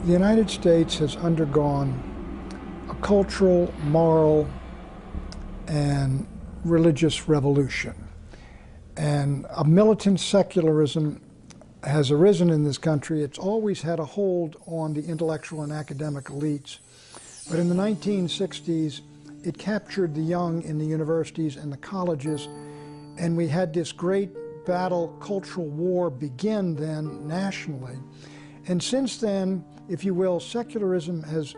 The United States has undergone a cultural, moral, and religious revolution. And a militant secularism has arisen in this country. It's always had a hold on the intellectual and academic elites. But in the 1960s, it captured the young in the universities and the colleges, and we had this great battle, cultural war begin then nationally. And since then, if you will, secularism has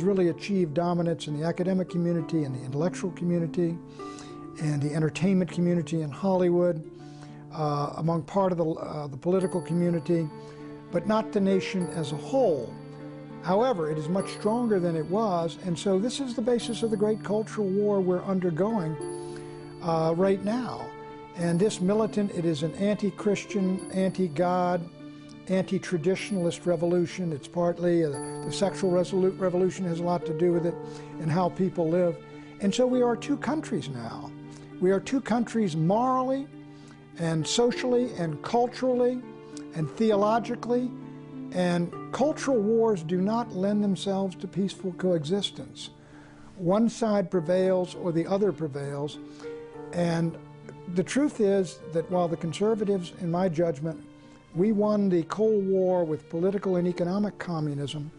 really achieved dominance in the academic community and the intellectual community and the entertainment community in Hollywood, among part of the political community, but not the nation as a whole. However, it is much stronger than it was, and so this is the basis of the great cultural war we're undergoing right now. And this militant, it is an anti-Christian, anti-God, anti-traditionalist revolution. It's partly the sexual revolution has a lot to do with it and how people live. And so we are two countries now. We are two countries morally and socially and culturally and theologically, and cultural wars do not lend themselves to peaceful coexistence. One side prevails or the other prevails, and the truth is that while the conservatives, in my judgment, we won the Cold War with political and economic communism,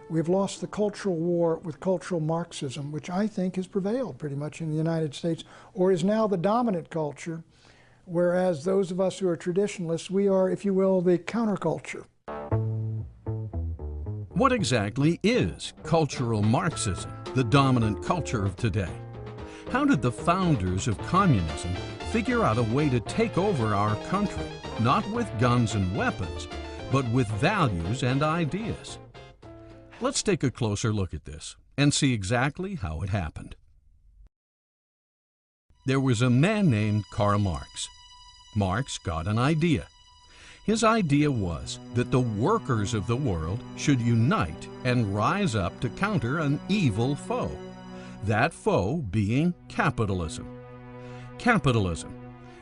we've lost the cultural war with cultural Marxism, which I think has prevailed pretty much in the United States, or is now the dominant culture, whereas those of us who are traditionalists, we are, if you will, the counterculture. What exactly is cultural Marxism, the dominant culture of today? How did the founders of communism figure out a way to take over our country, not with guns and weapons, but with values and ideas? Let's take a closer look at this and see exactly how it happened. There was a man named Karl Marx. Marx got an idea. His idea was that the workers of the world should unite and rise up to counter an evil foe, that foe being capitalism. Capitalism,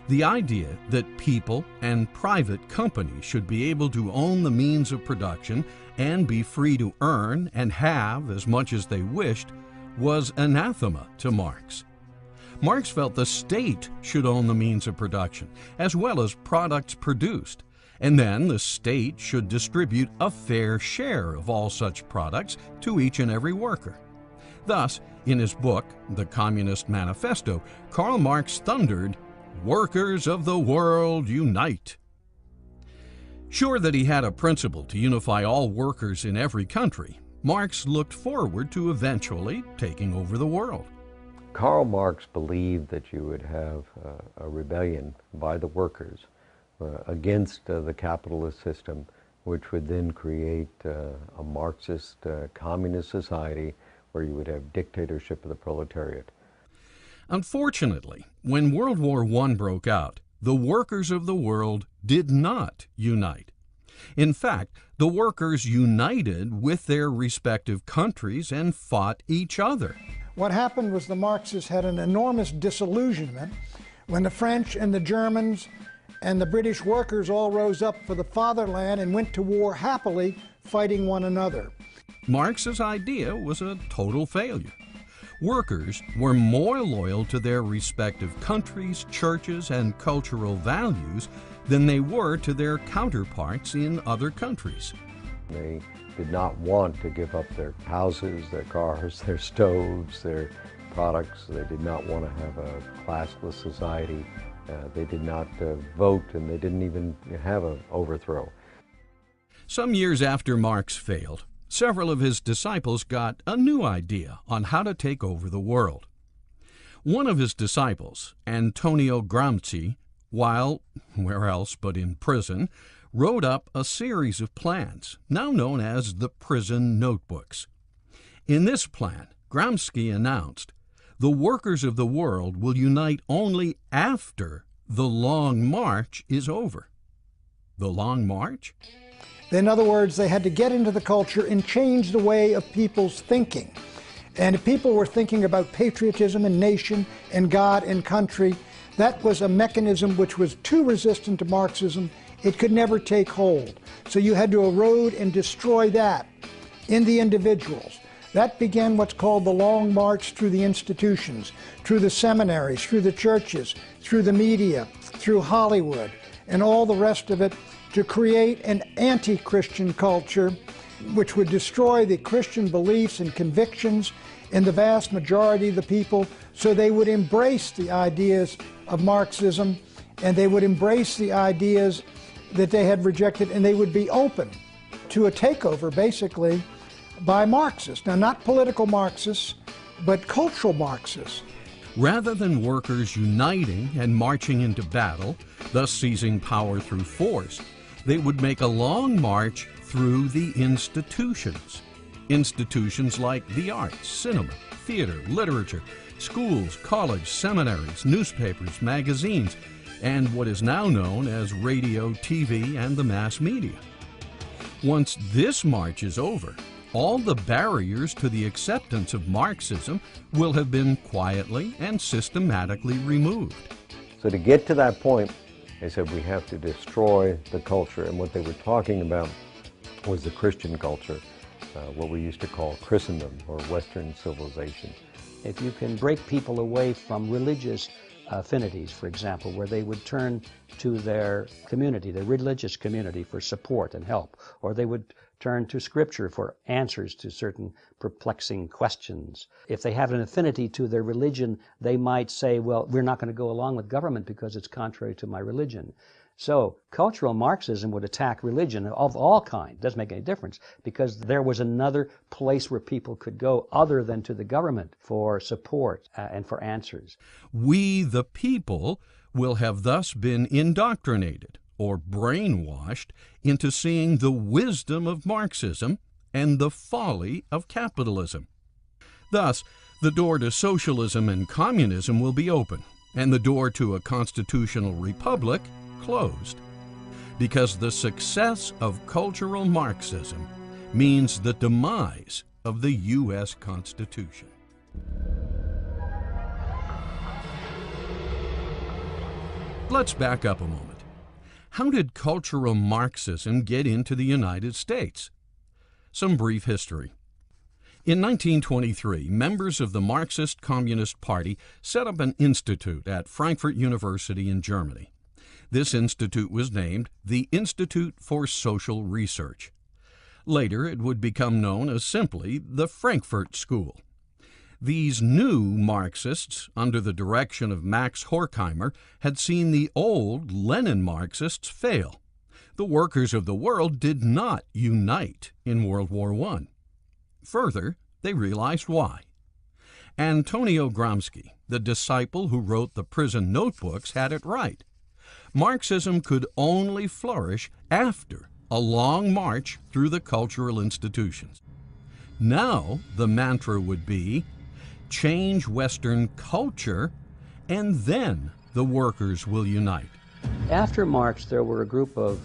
the idea that people and private companies should be able to own the means of production and be free to earn and have as much as they wished, was anathema to Marx. Marx felt the state should own the means of production, as well as products produced, and then the state should distribute a fair share of all such products to each and every worker. Thus, in his book, The Communist Manifesto, Karl Marx thundered, "Workers of the world, unite!" Sure that he had a principle to unify all workers in every country, Marx looked forward to eventually taking over the world. Karl Marx believed that you would have a rebellion by the workers against the capitalist system, which would then create a Marxist communist society where you would have dictatorship of the proletariat. Unfortunately, when World War I broke out, the workers of the world did not unite. In fact, the workers united with their respective countries and fought each other. What happened was the Marxists had an enormous disillusionment when the French and the Germans and the British workers all rose up for the fatherland and went to war happily, fighting one another. Marx's idea was a total failure. Workers were more loyal to their respective countries, churches, and cultural values than they were to their counterparts in other countries. They did not want to give up their houses, their cars, their stoves, their products. They did not want to have a classless society. They did not vote, and they didn't even have an overthrow. Some years after Marx failed, several of his disciples got a new idea on how to take over the world. One of his disciples, Antonio Gramsci, while where else but in prison, wrote up a series of plans, now known as the Prison Notebooks. In this plan, Gramsci announced, "The workers of the world will unite only after the Long March is over. The Long March? In other words, they had to get into the culture and change the way of people's thinking. And if people were thinking about patriotism and nation and God and country, that was a mechanism which was too resistant to Marxism. It could never take hold. So you had to erode and destroy that in the individuals. That began what's called the Long March through the institutions, through the seminaries, through the churches, through the media, through Hollywood, and all the rest of it, to create an anti-Christian culture which would destroy the Christian beliefs and convictions in the vast majority of the people, so they would embrace the ideas of Marxism, and they would embrace the ideas that they had rejected, and they would be open to a takeover, basically, by Marxists. Now, not political Marxists, but cultural Marxists. Rather than workers uniting and marching into battle, thus seizing power through force, they would make a long march through the institutions. Institutions like the arts, cinema, theater, literature, schools, college, seminaries, newspapers, magazines, and what is now known as radio, TV, and the mass media. Once this march is over, all the barriers to the acceptance of Marxism will have been quietly and systematically removed. So to get to that point, they said we have to destroy the culture, and what they were talking about was the Christian culture, what we used to call Christendom or Western civilization. If you can break people away from religious affinities, for example, where they would turn to their community, their religious community, for support and help, or they would turn to Scripture for answers to certain perplexing questions. If they have an affinity to their religion, they might say, well, we're not going to go along with government because it's contrary to my religion. So cultural Marxism would attack religion of all kinds. Doesn't make any difference, because there was another place where people could go other than to the government for support and for answers. We, the people, will have thus been indoctrinated or brainwashed into seeing the wisdom of Marxism and the folly of capitalism. Thus, the door to socialism and communism will be open, and the door to a constitutional republic closed, because the success of cultural Marxism means the demise of the U.S. Constitution. Let's back up a moment. How did cultural Marxism get into the United States? Some brief history. In 1923, members of the Marxist Communist Party set up an institute at Frankfurt University in Germany. This institute was named the Institute for Social Research. Later, it would become known as simply the Frankfurt School. These new Marxists, under the direction of Max Horkheimer, had seen the old Lenin Marxists fail. The workers of the world did not unite in World War I. Further, they realized why. Antonio Gramsci, the disciple who wrote the prison notebooks, had it right. Marxism could only flourish after a long march through the cultural institutions. Now the mantra would be, change Western culture, and then the workers will unite. After Marx, there were a group of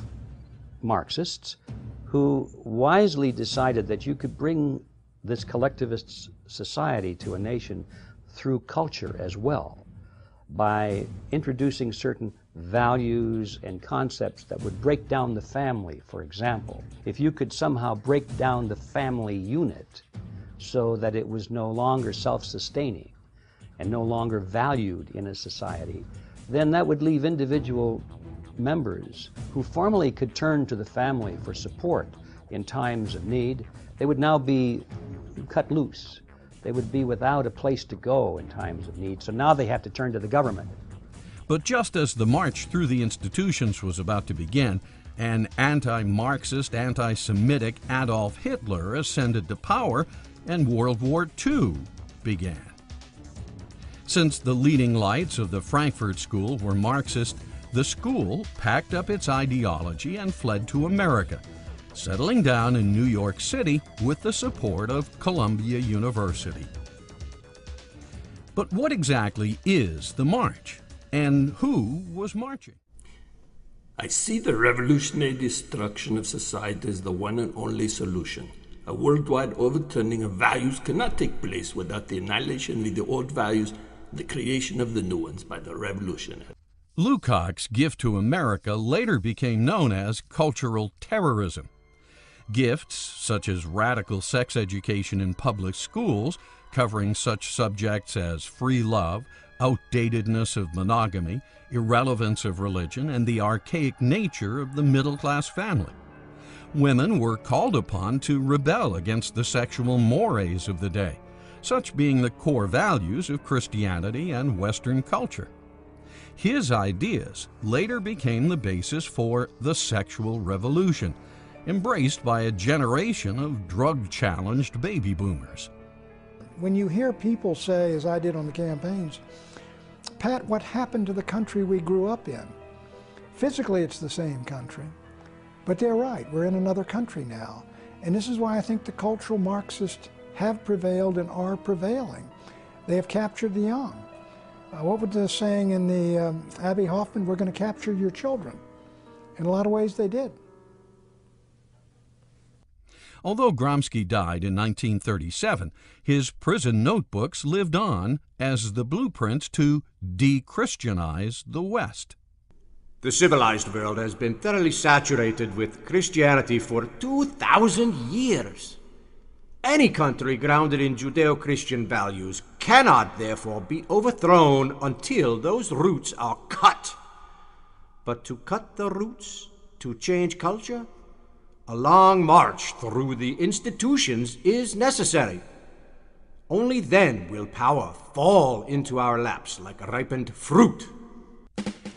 Marxists who wisely decided that you could bring this collectivist society to a nation through culture as well, by introducing certain values and concepts that would break down the family, for example. If you could somehow break down the family unit so that it was no longer self-sustaining and no longer valued in a society, then that would leave individual members who formerly could turn to the family for support in times of need. They would now be cut loose. They would be without a place to go in times of need. So now they have to turn to the government. But just as the march through the institutions was about to begin, an anti-Marxist, anti-Semitic Adolf Hitler ascended to power, and World War II began. Since the leading lights of the Frankfurt School were Marxist, the school packed up its ideology and fled to America, settling down in New York City with the support of Columbia University. But what exactly is the march? And who was marching? I see the revolutionary destruction of society as the one and only solution. A worldwide overturning of values cannot take place without the annihilation of the old values and the creation of the new ones by the revolution. Lukács' gift to America later became known as cultural terrorism. Gifts such as radical sex education in public schools, covering such subjects as free love, outdatedness of monogamy, irrelevance of religion, and the archaic nature of the middle-class family. Women were called upon to rebel against the sexual mores of the day, such being the core values of Christianity and Western culture. His ideas later became the basis for the sexual revolution, embraced by a generation of drug-challenged baby boomers. When you hear people say, as I did on the campaigns, Pat, what happened to the country we grew up in? Physically, it's the same country. But they're right, we're in another country now. And this is why I think the cultural Marxists have prevailed and are prevailing. They have captured the young. What was the saying in the Abby Hoffman, we're going to capture your children? In a lot of ways they did. Although Gramsci died in 1937, his prison notebooks lived on as the blueprints to de-Christianize the West. The civilized world has been thoroughly saturated with Christianity for 2,000 years. Any country grounded in Judeo-Christian values cannot, therefore, be overthrown until those roots are cut. But to cut the roots, to change culture, a long march through the institutions is necessary. Only then will power fall into our laps like ripened fruit.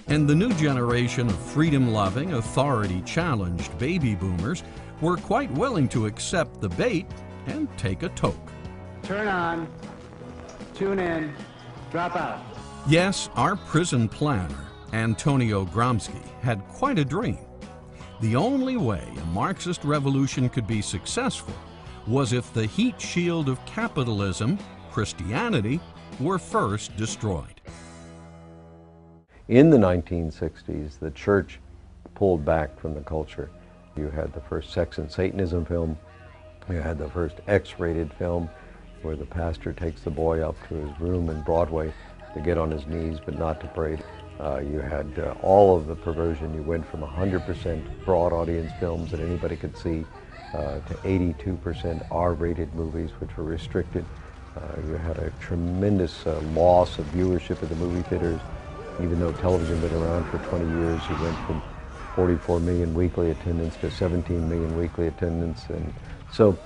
And the new generation of freedom-loving, authority-challenged baby boomers were quite willing to accept the bait and take a toke. Turn on, tune in, drop out. Yes, our prison planner, Antonio Gramsci, had quite a dream. The only way a Marxist revolution could be successful was if the heat shield of capitalism, Christianity, were first destroyed. In the 1960s, the church pulled back from the culture. You had the first Sex and Satanism film. You had the first X-rated film where the pastor takes the boy up to his room in Broadway to get on his knees but not to pray. You had all of the perversion. You went from 100% broad audience films that anybody could see to 82% R-rated movies, which were restricted. You had a tremendous loss of viewership at the movie theaters. Even though television had been around for 20 years, you went from 44 million weekly attendance to 17 million weekly attendance. And so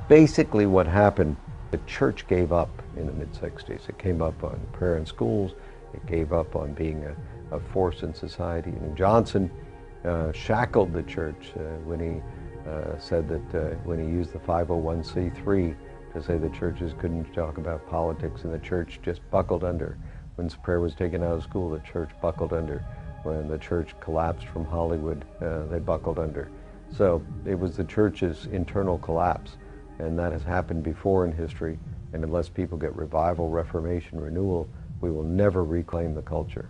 basically what happened, the church gave up in the mid-60s. It came up on prayer in schools. It gave up on being a force in society. And Johnson shackled the church when he said that when he used the 501c3 to say the churches couldn't talk about politics, and the church just buckled under. When prayer was taken out of school, the church buckled under. When the church collapsed from Hollywood, they buckled under. So it was the church's internal collapse, and that has happened before in history, and unless people get revival, reformation, renewal, we will never reclaim the culture.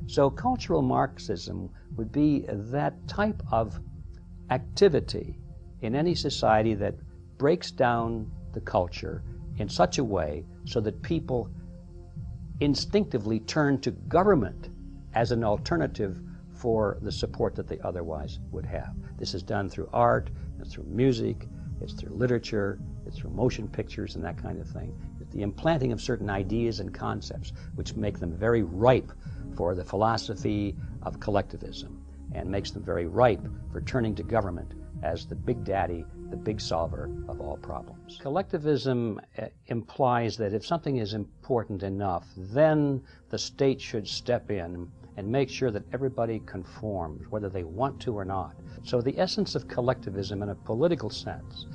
So cultural Marxism would be that type of activity in any society that breaks down the culture in such a way so that people instinctively turn to government as an alternative for the support that they otherwise would have. This is done through art, it's through music, it's through literature, it's through motion pictures and that kind of thing. It's the implanting of certain ideas and concepts which make them very ripe for the philosophy of collectivism and makes them very ripe for turning to government as the big daddy, the big solver of all problems. Collectivism implies that if something is important enough, then the state should step in and make sure that everybody conforms, whether they want to or not. So the essence of collectivism in a political sense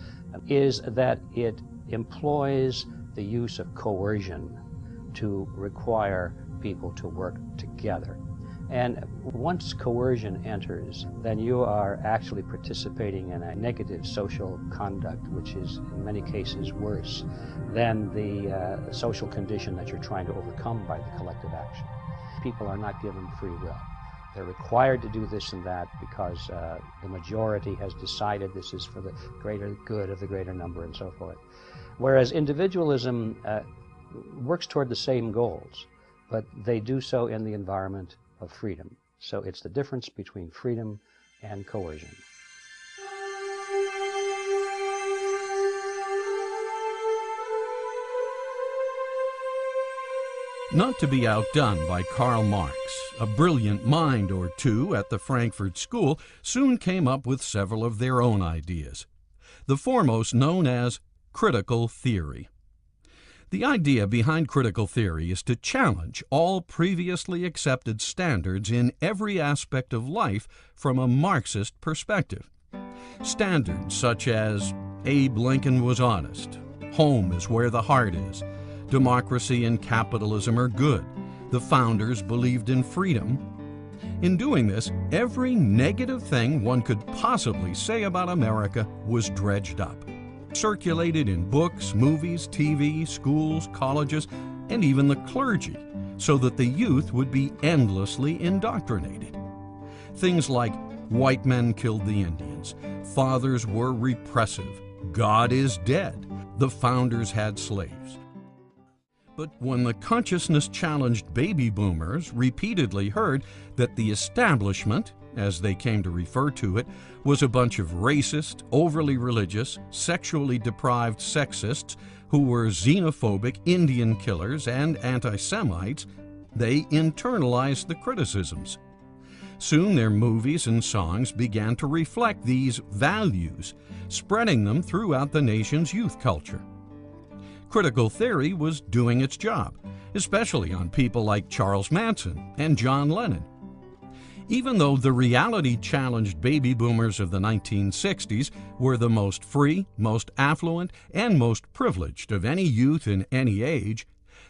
is that it employs the use of coercion to require people to work together. And once coercion enters, then you are actually participating in a negative social conduct, which is in many cases worse than the social condition that you're trying to overcome by the collective action. People are not given free will. They're required to do this and that because the majority has decided this is for the greater good of the greater number and so forth. Whereas individualism works toward the same goals, but they do so in the environment of freedom. So it's the difference between freedom and coercion. Not to be outdone by Karl Marx, a brilliant mind or two at the Frankfurt School soon came up with several of their own ideas, the foremost known as critical theory. The idea behind critical theory is to challenge all previously accepted standards in every aspect of life from a Marxist perspective. Standards such as Abe Lincoln was honest, home is where the heart is, democracy and capitalism are good, the founders believed in freedom. In doing this, every negative thing one could possibly say about America was dredged up, circulated in books, movies, TV, schools, colleges, and even the clergy, so that the youth would be endlessly indoctrinated. Things like white men killed the Indians, fathers were repressive, God is dead, the founders had slaves. But when the consciousness-challenged baby boomers repeatedly heard that the establishment, as they came to refer to it, was a bunch of racist, overly religious, sexually deprived sexists who were xenophobic Indian killers and anti-Semites, they internalized the criticisms. Soon their movies and songs began to reflect these values, spreading them throughout the nation's youth culture. Critical theory was doing its job, especially on people like Charles Manson and John Lennon. Even though the reality-challenged baby boomers of the 1960s were the most free, most affluent, and most privileged of any youth in any age,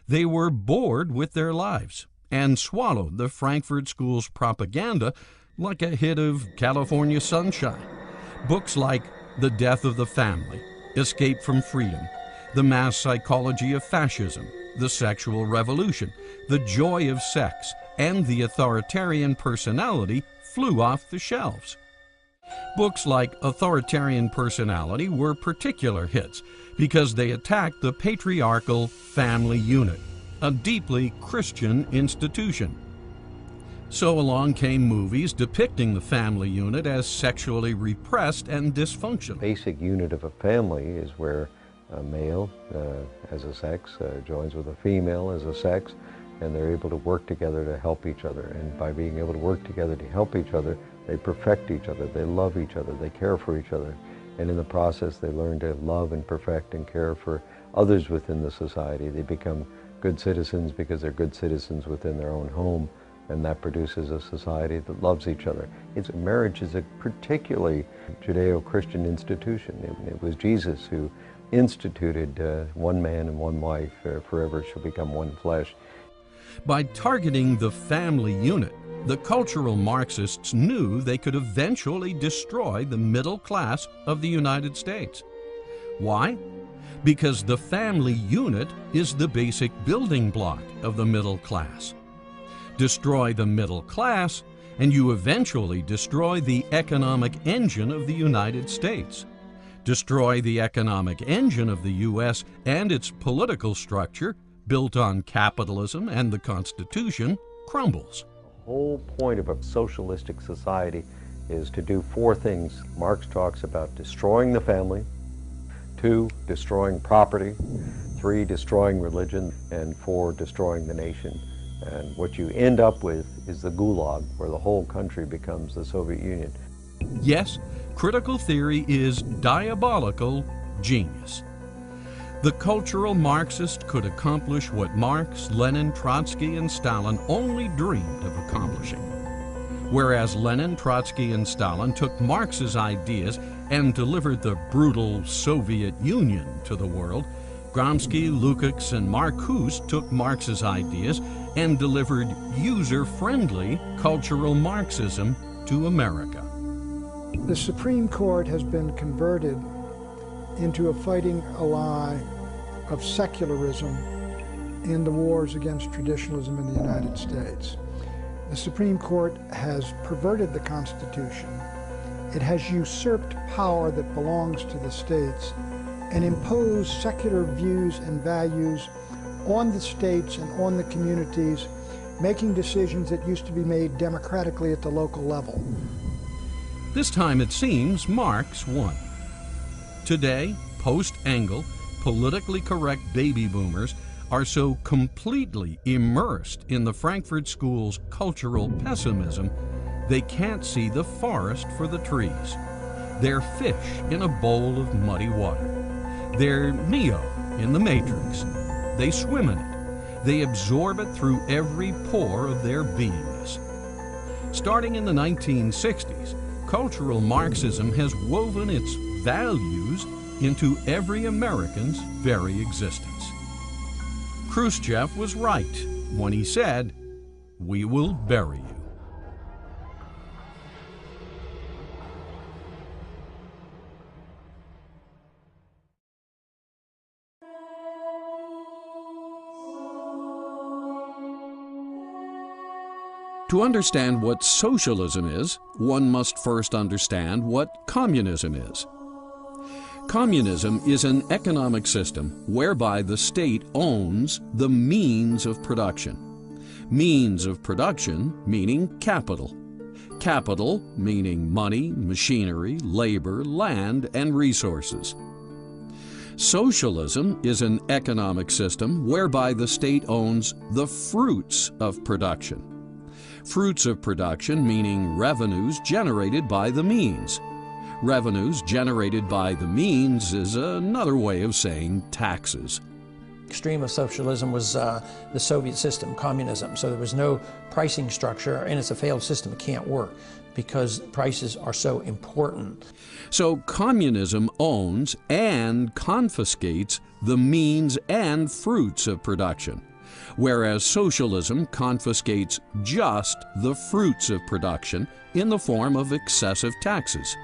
they were bored with their lives and swallowed the Frankfurt School's propaganda like a hit of California Sunshine. Books like The Death of the Family, Escape from Freedom, The Mass Psychology of Fascism, The Sexual Revolution, The Joy of Sex, and The Authoritarian Personality flew off the shelves. Books like Authoritarian Personality were particular hits because they attacked the patriarchal family unit, a deeply Christian institution. So along came movies depicting the family unit as sexually repressed and dysfunctional. The basic unit of a family is where a male as a sex joins with a female as a sex, and they're able to work together to help each other. And by being able to work together to help each other, they perfect each other, they love each other, they care for each other. And in the process, they learn to love and perfect and care for others within the society. They become good citizens because they're good citizens within their own home, and that produces a society that loves each other. Marriage is a particularly Judeo-Christian institution. It was Jesus who instituted one man and one wife, forever shall become one flesh. By targeting the family unit, the cultural Marxists knew they could eventually destroy the middle class of the United States. Why? Because the family unit is the basic building block of the middle class. Destroy the middle class, and you eventually destroy the economic engine of the United States. Destroy the economic engine of the U.S. and its political structure, built on capitalism and the Constitution, crumbles. The whole point of a socialistic society is to do four things. Marx talks about destroying the family, 2, destroying property, 3, destroying religion, and 4, destroying the nation. And what you end up with is the gulag, where the whole country becomes the Soviet Union. Yes, critical theory is diabolical genius. The cultural Marxist could accomplish what Marx, Lenin, Trotsky, and Stalin only dreamed of accomplishing. Whereas Lenin, Trotsky, and Stalin took Marx's ideas and delivered the brutal Soviet Union to the world, Gramsci, Lukács, and Marcuse took Marx's ideas and delivered user-friendly cultural Marxism to America. The Supreme Court has been converted into a fighting ally of secularism in the wars against traditionalism in the United States. The Supreme Court has perverted the Constitution. It has usurped power that belongs to the states and imposed secular views and values on the states and on the communities, making decisions that used to be made democratically at the local level. This time it seems Marx won. Today, post-Engel, politically correct baby boomers are so completely immersed in the Frankfurt School's cultural pessimism, they can't see the forest for the trees. They're fish in a bowl of muddy water. They're Neo in the Matrix. They swim in it. They absorb it through every pore of their beingness. Starting in the 1960s, cultural Marxism has woven its values into every American's very existence. Khrushchev was right when he said, "We will bury you." To understand what socialism is, one must first understand what communism is. Communism is an economic system whereby the state owns the means of production. Means of production meaning capital. Capital meaning money, machinery, labor, land, and resources. Socialism is an economic system whereby the state owns the fruits of production. Fruits of production meaning revenues generated by the means. Revenues generated by the means is another way of saying taxes. Extreme of socialism was the Soviet system, communism. So there was no pricing structure, and it's a failed system. It can't work because prices are so important. So communism owns and confiscates the means and fruits of production, whereas socialism confiscates just the fruits of production in the form of excessive taxes.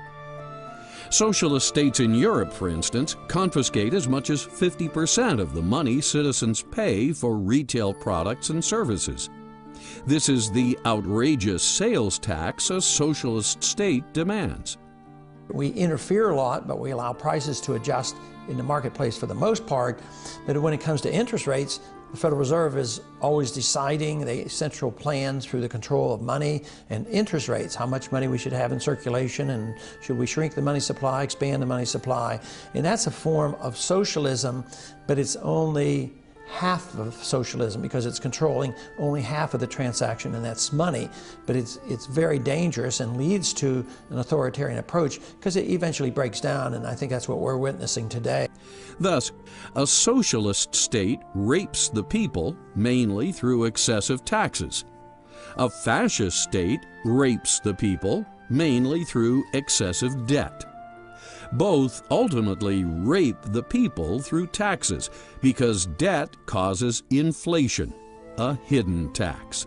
Socialist states in Europe, for instance, confiscate as much as 50% of the money citizens pay for retail products and services. This is the outrageous sales tax a socialist state demands. We interfere a lot, but we allow prices to adjust in the marketplace for the most part. But when it comes to interest rates, the Federal Reserve is always deciding the central plan through the control of money and interest rates, how much money we should have in circulation, and should we shrink the money supply, expand the money supply. And that's a form of socialism, but it's only half of socialism because it's controlling only half of the transaction, and that's money. But it's very dangerous and leads to an authoritarian approach because it eventually breaks down, and I think that's what we're witnessing today. Thus, a socialist state rapes the people mainly through excessive taxes. A fascist state rapes the people mainly through excessive debt. Both ultimately rape the people through taxes because debt causes inflation, a hidden tax.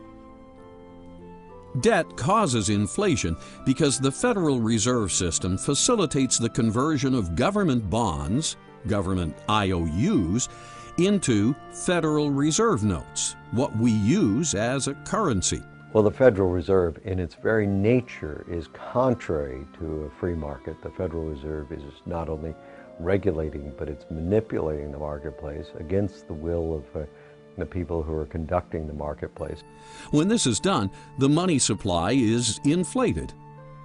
Debt causes inflation because the Federal Reserve System facilitates the conversion of government bonds, government IOUs, into Federal Reserve notes, what we use as a currency. Well, the Federal Reserve, in its very nature, is contrary to a free market. The Federal Reserve is not only regulating, but it's manipulating the marketplace against the will of the people who are conducting the marketplace. When this is done, the money supply is inflated.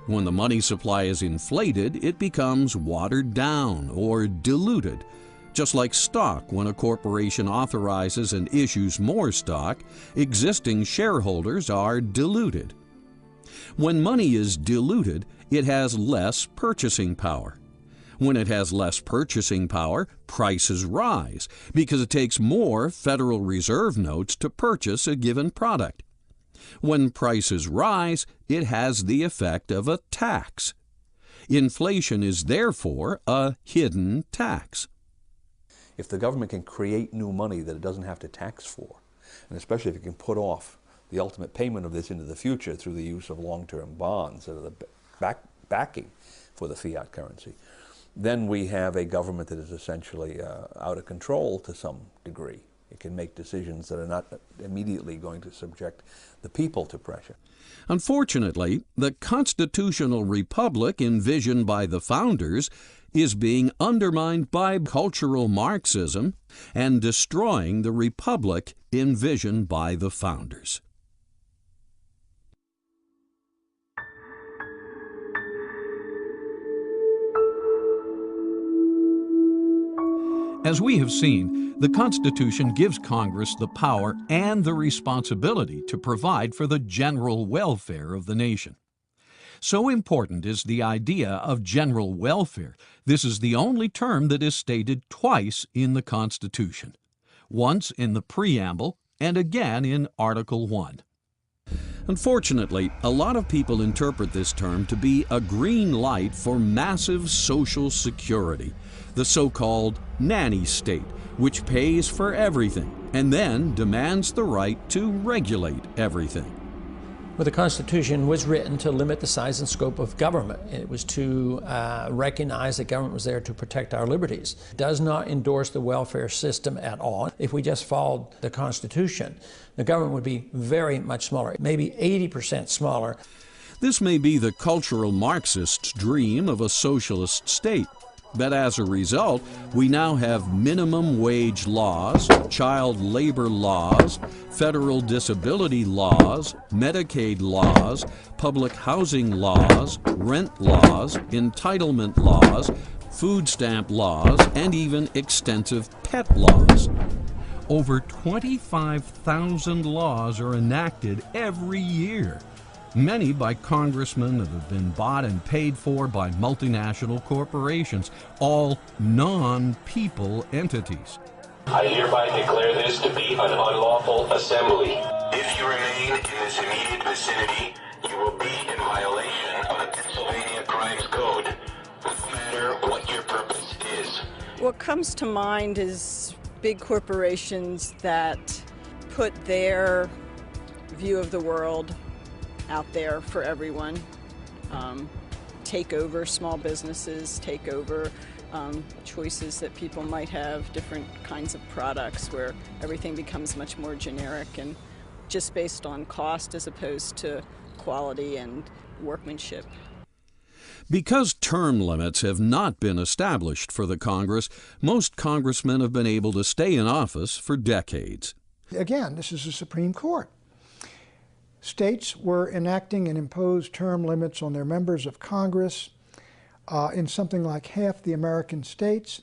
When the money supply is inflated, it becomes watered down or diluted. Just like stock, when a corporation authorizes and issues more stock, existing shareholders are diluted. When money is diluted, it has less purchasing power. When it has less purchasing power, prices rise because it takes more Federal Reserve notes to purchase a given product. When prices rise, it has the effect of a tax. Inflation is therefore a hidden tax. If the government can create new money that it doesn't have to tax for, and especially if it can put off the ultimate payment of this into the future through the use of long-term bonds that are the backing for the fiat currency, then we have a government that is essentially out of control to some degree. It can make decisions that are not immediately going to subject the people to pressure. Unfortunately, the constitutional republic envisioned by the founders is being undermined by cultural Marxism and destroying the republic envisioned by the founders. As we have seen, the Constitution gives Congress the power and the responsibility to provide for the general welfare of the nation. So important is the idea of general welfare. This is the only term that is stated twice in the Constitution, once in the preamble and again in Article 1. Unfortunately, a lot of people interpret this term to be a green light for massive social security, the so-called nanny state, which pays for everything and then demands the right to regulate everything. Well, the Constitution was written to limit the size and scope of government. It was to recognize that government was there to protect our liberties. It does not endorse the welfare system at all. If we just followed the Constitution, the government would be very much smaller, maybe 80% smaller. This may be the cultural Marxist's dream of a socialist state. But as a result, we now have minimum wage laws, child labor laws, federal disability laws, Medicaid laws, public housing laws, rent laws, entitlement laws, food stamp laws, and even extensive pet laws. Over 25,000 laws are enacted every year, many by congressmen that have been bought and paid for by multinational corporations, all non-people entities. I hereby declare this to be an unlawful assembly. If you remain in this immediate vicinity, you will be in violation of the Pennsylvania Crimes Code, no matter what your purpose is. What comes to mind is big corporations that put their view of the world out there for everyone, take over small businesses, take over choices that people might have, different kinds of products where everything becomes much more generic and just based on cost as opposed to quality and workmanship. Because term limits have not been established for the Congress, most congressmen have been able to stay in office for decades. Again, this is the Supreme Court. States were enacting and imposed term limits on their members of Congress in something like half the American states,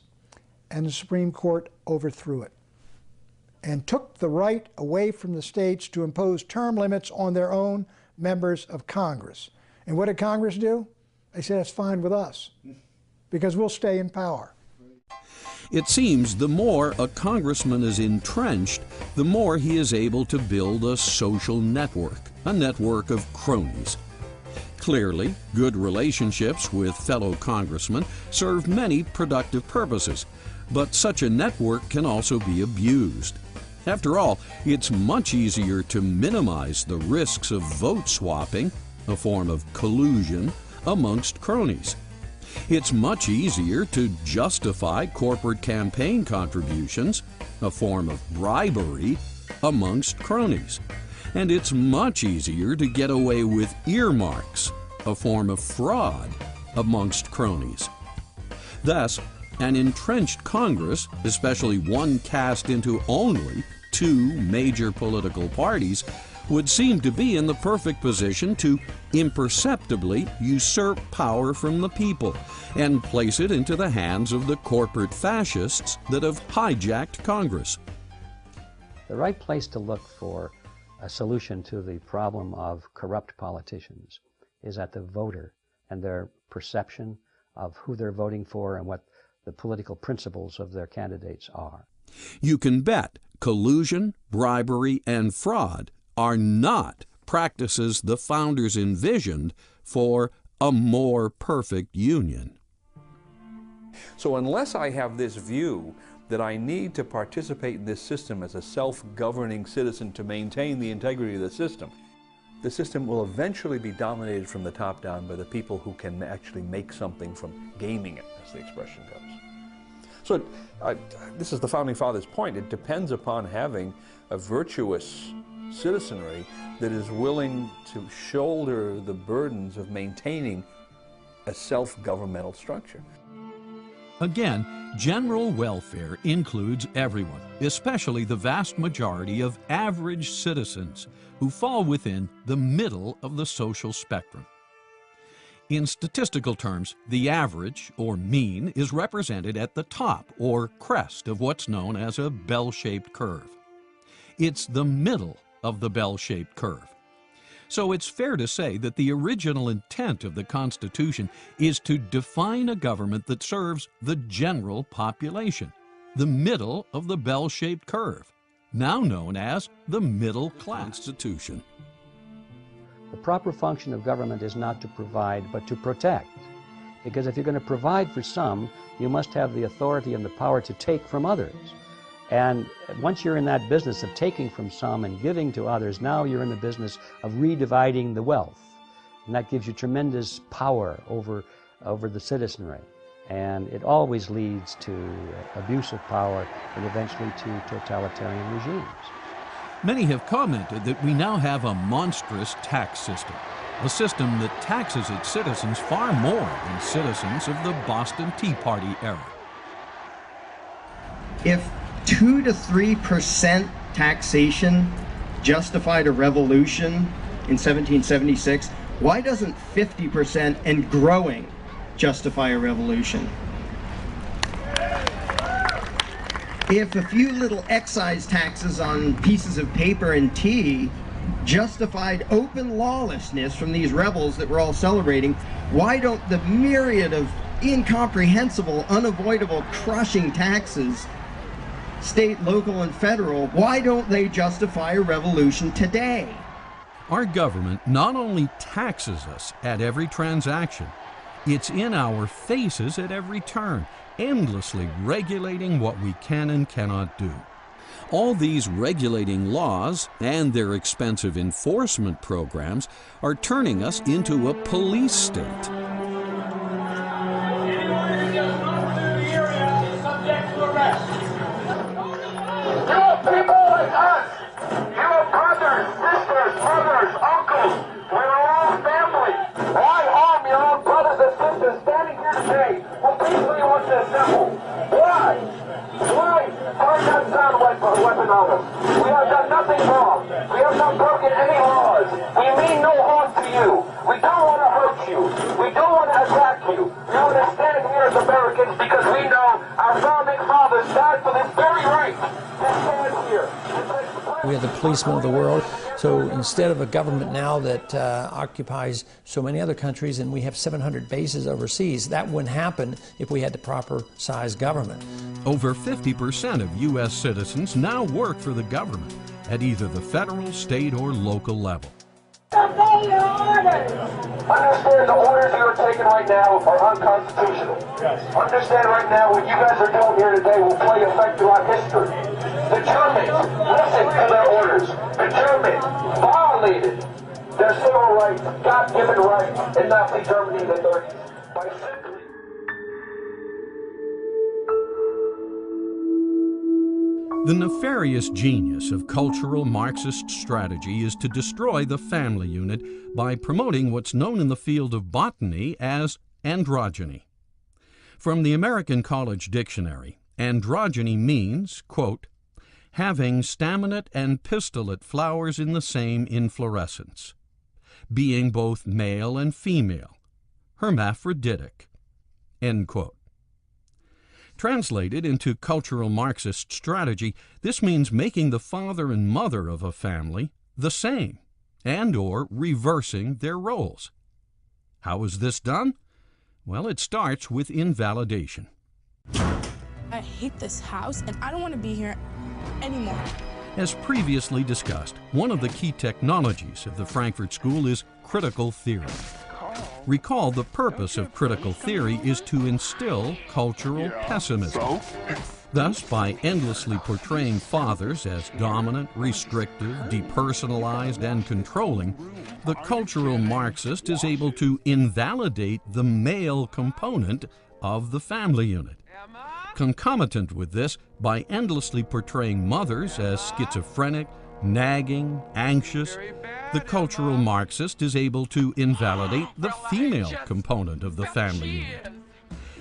and the Supreme Court overthrew it and took the right away from the states to impose term limits on their own members of Congress. And what did Congress do? They said, that's fine with us, because we'll stay in power. It seems the more a congressman is entrenched, the more he is able to build a social network, a network of cronies. Clearly, good relationships with fellow congressmen serve many productive purposes, but such a network can also be abused. After all, it's much easier to minimize the risks of vote swapping, a form of collusion, amongst cronies. It's much easier to justify corporate campaign contributions, a form of bribery, amongst cronies. And it's much easier to get away with earmarks, a form of fraud, amongst cronies. Thus, an entrenched Congress, especially one cast into only two major political parties, would seem to be in the perfect position to imperceptibly usurp power from the people and place it into the hands of the corporate fascists that have hijacked Congress. The right place to look for a solution to the problem of corrupt politicians is at the voter and their perception of who they're voting for and what the political principles of their candidates are. You can bet collusion, bribery, and fraud are not practices the founders envisioned for a more perfect union. So unless I have this view that I need to participate in this system as a self-governing citizen to maintain the integrity of the system will eventually be dominated from the top down by the people who can actually make something from gaming it, as the expression goes. So this is the Founding Fathers' point. It depends upon having a virtuous citizenry that is willing to shoulder the burdens of maintaining a self-governmental structure. Again, general welfare includes everyone, especially the vast majority of average citizens who fall within the middle of the social spectrum. In statistical terms, the average, or mean, is represented at the top, or crest, of what's known as a bell-shaped curve. It's the middle of the bell-shaped curve. So it's fair to say that the original intent of the Constitution is to define a government that serves the general population, the middle of the bell-shaped curve, now known as the middle class. Constitution. The proper function of government is not to provide, but to protect. Because if you're going to provide for some, you must have the authority and the power to take from others. And once you're in that business of taking from some and giving to others, now you're in the business of redividing the wealth. And that gives you tremendous power over the citizenry. And it always leads to abuse of power and eventually to totalitarian regimes. Many have commented that we now have a monstrous tax system, a system that taxes its citizens far more than citizens of the Boston Tea Party era. If 2 to 3% taxation justified a revolution in 1776, why doesn't 50% and growing justify a revolution? If a few little excise taxes on pieces of paper and tea justified open lawlessness from these rebels that we're all celebrating, why don't the myriad of incomprehensible, unavoidable, crushing taxes, state, local, and federal, why don't they justify a revolution today? Our government not only taxes us at every transaction, it's in our faces at every turn, endlessly regulating what we can and cannot do. All these regulating laws and their expensive enforcement programs are turning us into a police state. People like us, you have brothers, sisters, brothers, uncles, we're all family. Why harm your own brothers and sisters standing here today who peacefully want to assemble? Why? Why? Turn that sound weapon on us. We have done nothing wrong. We have not broken any laws. We mean no harm to you. We don't want to hurt you. We don't want to attack you. We want to stand here as Americans because we know our founding fathers died for this very right. We are the policemen of the world. So instead of a government now that occupies so many other countries, and we have 700 bases overseas, that wouldn't happen if we had the proper size government. Over 50% of U.S. citizens now work for the government at either the federal, state, or local level. Obey your orders! Understand the orders you are taking right now are unconstitutional. Yes. Understand right now what you guys are doing here today will play effect throughout history. The Germans listened to their orders. The Germans violated their civil rights, God-given rights in Nazi Germany in the 30s by simply... The nefarious genius of cultural Marxist strategy is to destroy the family unit by promoting what's known in the field of botany as androgyny. From the American College Dictionary, androgyny means, quote, having staminate and pistillate flowers in the same inflorescence, being both male and female, hermaphroditic, end quote. Translated into cultural Marxist strategy, this means making the father and mother of a family the same, and/or reversing their roles. How is this done? Well, it starts with invalidation. I hate this house, and I don't want to be here anymore. As previously discussed, one of the key technologies of the Frankfurt School is critical theory. Recall, the purpose of critical theory is to instill cultural pessimism. Thus, by endlessly portraying fathers as dominant, restrictive, depersonalized, and controlling, the cultural Marxist is able to invalidate the male component of the family unit. Concomitant with this, by endlessly portraying mothers as schizophrenic, nagging, anxious, the cultural Marxist is able to invalidate the female component of the family unit.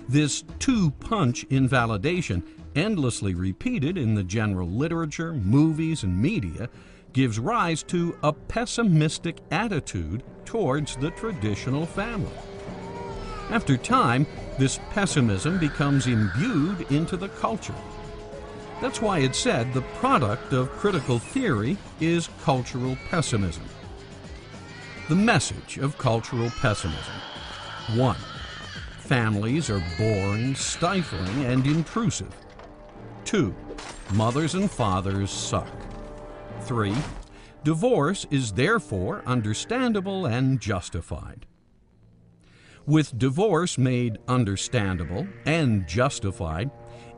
This two-punch invalidation, endlessly repeated in the general literature, movies, and media, gives rise to a pessimistic attitude towards the traditional family. After time, this pessimism becomes imbued into the culture. That's why it's said the product of critical theory is cultural pessimism. The message of cultural pessimism. 1. Families are boring, stifling, and intrusive. 2. Mothers and fathers suck. 3. Divorce is therefore understandable and justified. With divorce made understandable and justified,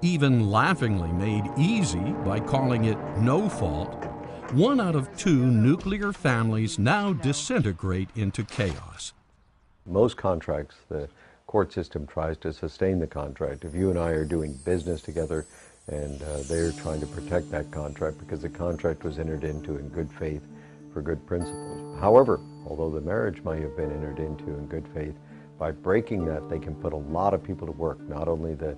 even laughingly made easy by calling it no fault, 1 out of 2 nuclear families now disintegrate into chaos. Most contracts, the court system tries to sustain the contract. If you and I are doing business together and they're trying to protect that contract because the contract was entered into in good faith for good principles. However, although the marriage might have been entered into in good faith, by breaking that, they can put a lot of people to work. Not only the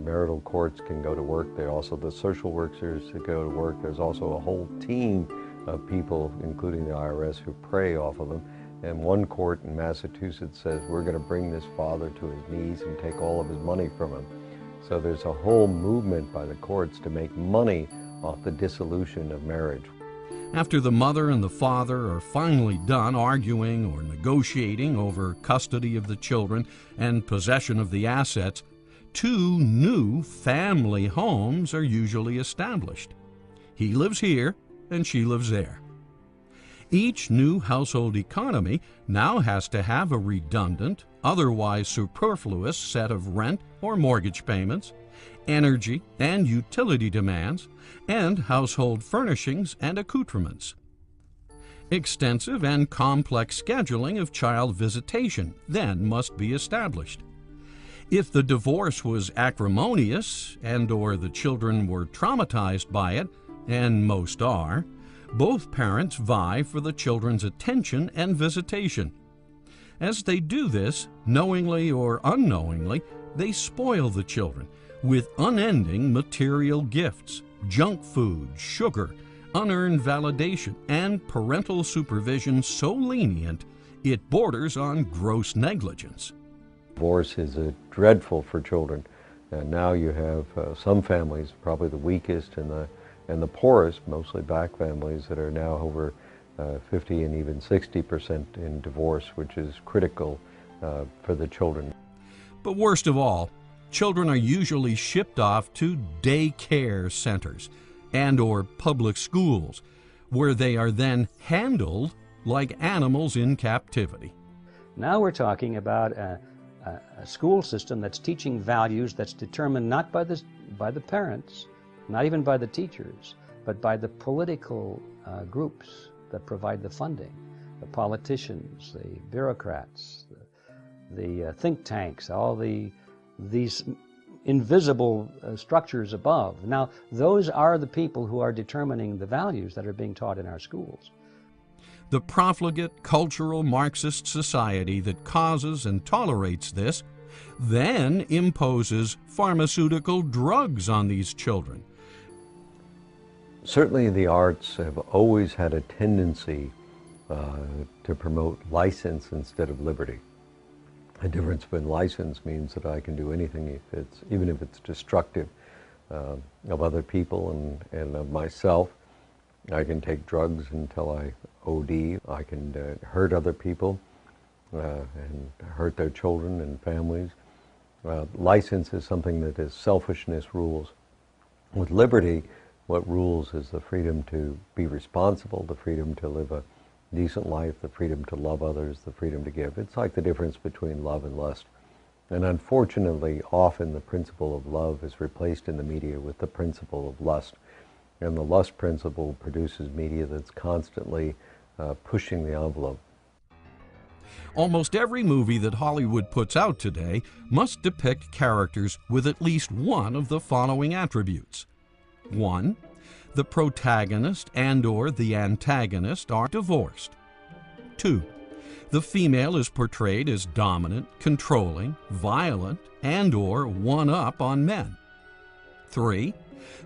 marital courts can go to work, there are also the social workers that go to work. There's also a whole team of people, including the IRS, who prey off of them. And one court in Massachusetts says, we're going to bring this father to his knees and take all of his money from him. So there's a whole movement by the courts to make money off the dissolution of marriage. After the mother and the father are finally done arguing or negotiating over custody of the children and possession of the assets, 2 new family homes are usually established. He lives here and she lives there. Each new household economy now has to have a redundant, otherwise superfluous set of rent or mortgage payments, energy and utility demands, and household furnishings and accoutrements. Extensive and complex scheduling of child visitation then must be established. If the divorce was acrimonious and/or the children were traumatized by it, and most are, both parents vie for the children's attention and visitation. As they do this, knowingly or unknowingly, they spoil the children with unending material gifts, junk food, sugar, unearned validation, and parental supervision so lenient it borders on gross negligence. Divorce is dreadful for children. And now you have some families, probably the weakest and the poorest, mostly black families, that are now over 50 and even 60% in divorce, which is critical for the children. But worst of all, children are usually shipped off to daycare centers and/or public schools, where they are then handled like animals in captivity. Now we're talking about a school system that's teaching values that's determined not by the parents, not even by the teachers, but by the political groups that provide the funding, the politicians, the bureaucrats, the think tanks, all these invisible structures above. Now, those are the people who are determining the values that are being taught in our schools. The profligate cultural Marxist society that causes and tolerates this then imposes pharmaceutical drugs on these children. Certainly the arts have always had a tendency to promote license instead of liberty. The difference between license means that I can do anything, even if it's destructive of other people and of myself. I can take drugs until I OD. I can hurt other people and hurt their children and families. License is something that is selfishness rules. With liberty, what rules is the freedom to be responsible, the freedom to live a decent life, the freedom to love others, the freedom to give. It's like the difference between love and lust. And unfortunately, often the principle of love is replaced in the media with the principle of lust. And the lust principle produces media that's constantly pushing the envelope. Almost every movie that Hollywood puts out today must depict characters with at least one of the following attributes. 1. The protagonist and/or the antagonist are divorced. 2. The female is portrayed as dominant, controlling, violent, and/or one-up on men. 3.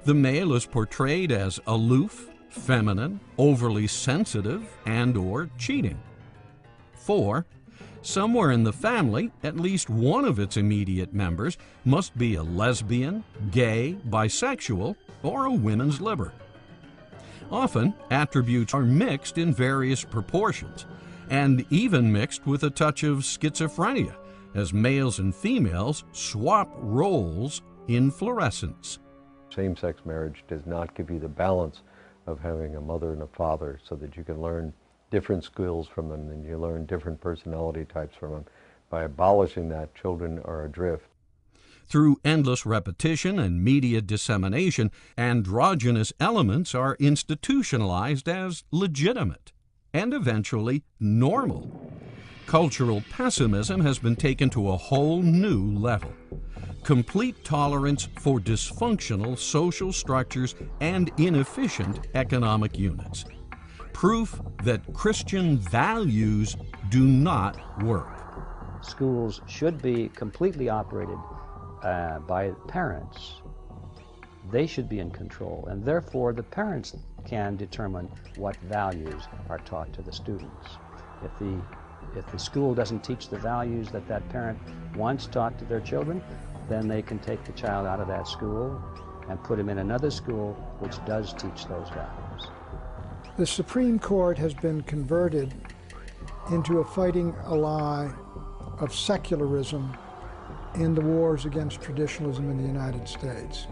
The male is portrayed as aloof, feminine, overly sensitive, and/or cheating. 4. Somewhere in the family, at least one of its immediate members must be a lesbian, gay, bisexual, or a women's liber. Often, attributes are mixed in various proportions, and even mixed with a touch of schizophrenia, as males and females swap roles in fluorescence. Same-sex marriage does not give you the balance of having a mother and a father so that you can learn different skills from them and you learn different personality types from them. By abolishing that, children are adrift. Through endless repetition and media dissemination, androgynous elements are institutionalized as legitimate and eventually normal. Cultural pessimism has been taken to a whole new level. Complete tolerance for dysfunctional social structures and inefficient economic units. Proof that Christian values do not work. Schools should be completely operated by parents. They should be in control, and therefore the parents can determine what values are taught to the students. If the school doesn't teach the values that that parent wants taught to their children, then they can take the child out of that school and put him in another school which does teach those values. The Supreme Court has been converted into a fighting ally of secularism in the wars against traditionalism in the United States.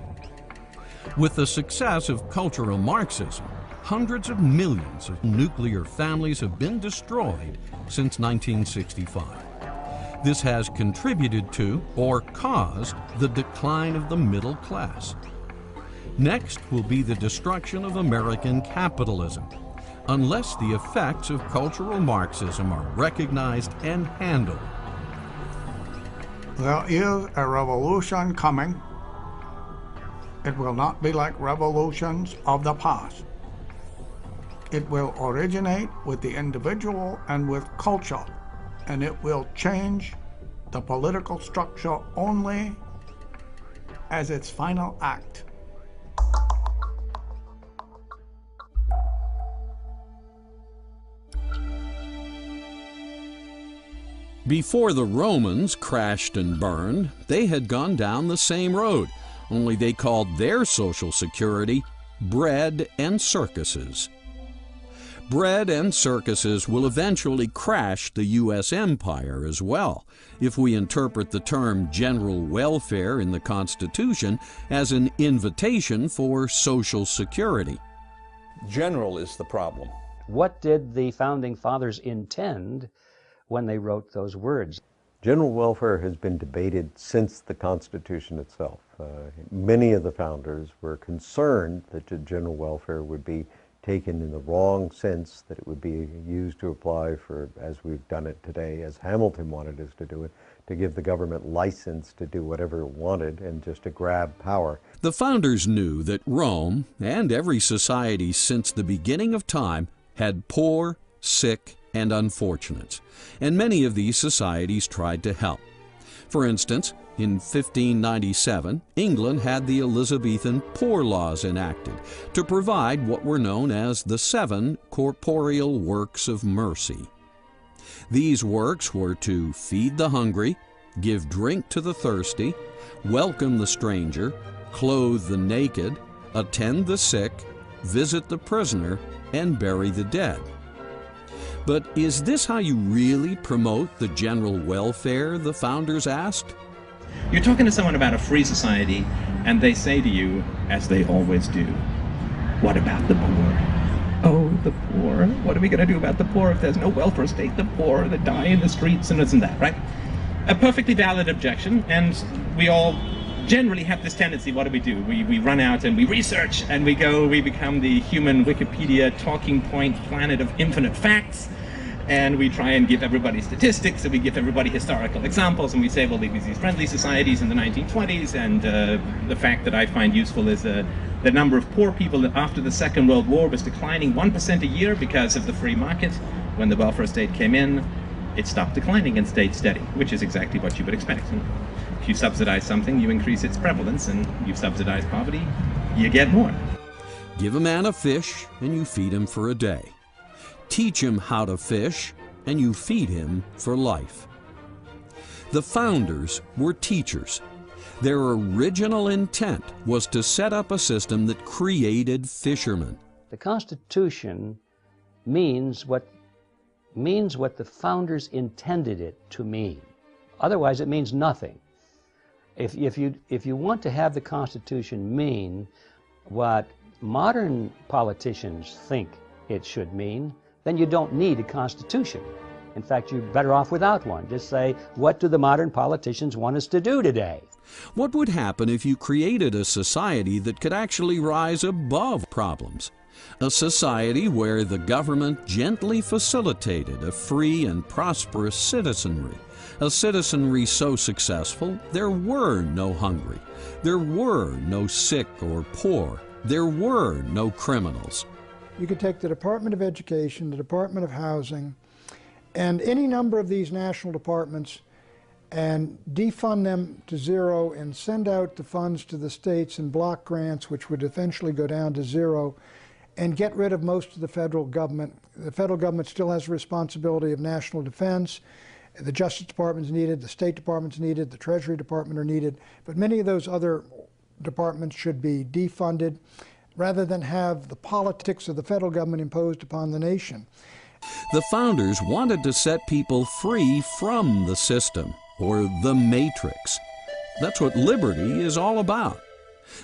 With the success of cultural Marxism, hundreds of millions of nuclear families have been destroyed since 1965. This has contributed to or caused the decline of the middle class. Next will be the destruction of American capitalism, unless the effects of cultural Marxism are recognized and handled. There is a revolution coming. It will not be like revolutions of the past. It will originate with the individual and with culture, and it will change the political structure only as its final act. Before the Romans crashed and burned, they had gone down the same road, only they called their social security bread and circuses. Bread and circuses will eventually crash the U.S. empire as well, if we interpret the term general welfare in the Constitution as an invitation for social security. General is the problem. What did the Founding Fathers intend when they wrote those words? General welfare has been debated since the Constitution itself. Many of the founders were concerned that the general welfare would be taken in the wrong sense, that it would be used to apply for, as we've done it today, as Hamilton wanted us to do it, to give the government license to do whatever it wanted and just to grab power. The founders knew that Rome, and every society since the beginning of time, had poor, sick, and unfortunates, and many of these societies tried to help. For instance, in 1597, England had the Elizabethan Poor Laws enacted to provide what were known as the 7 corporeal works of mercy. These works were to feed the hungry, give drink to the thirsty, welcome the stranger, clothe the naked, attend the sick, visit the prisoner, and bury the dead. But is this how you really promote the general welfare, the founders asked? You're talking to someone about a free society, and they say to you, as they always do, what about the poor? Oh, the poor. What are we going to do about the poor if there's no welfare state? The poor that die in the streets and isn't that, right? a perfectly valid objection, and we all generally have this tendency. What do? We run out and we research, and we become the human Wikipedia talking point planet of infinite facts, and we try and give everybody statistics, and we give everybody historical examples, and we say, well, there was these friendly societies in the 1920s, and the fact that I find useful is the number of poor people after the Second World War was declining 1% a year because of the free market. When the welfare state came in, it stopped declining and stayed steady, which is exactly what you would expect. If you subsidize something, you increase its prevalence, and you subsidize poverty, you get more. Give a man a fish, and you feed him for a day. Teach him how to fish, and you feed him for life. The founders were teachers. Their original intent was to set up a system that created fishermen. The Constitution means what the founders intended it to mean. Otherwise, it means nothing. If you want to have the Constitution mean what modern politicians think it should mean, then you don't need a Constitution. In fact, you're better off without one. Just say, what do the modern politicians want us to do today? What would happen if you created a society that could actually rise above problems? A society where the government gently facilitated a free and prosperous citizenry. A citizenry so successful there were no hungry, there were no sick or poor, there were no criminals. You could take the Department of Education, the Department of Housing, and any number of these national departments and defund them to zero and send out the funds to the states in block grants, which would eventually go down to zero, and get rid of most of the federal government. The federal government still has the responsibility of national defense. The Justice Department is needed, the State Department is needed, the Treasury Department are needed, but many of those other departments should be defunded rather than have the politics of the federal government imposed upon the nation. The founders wanted to set people free from the system, or the matrix. That's what liberty is all about.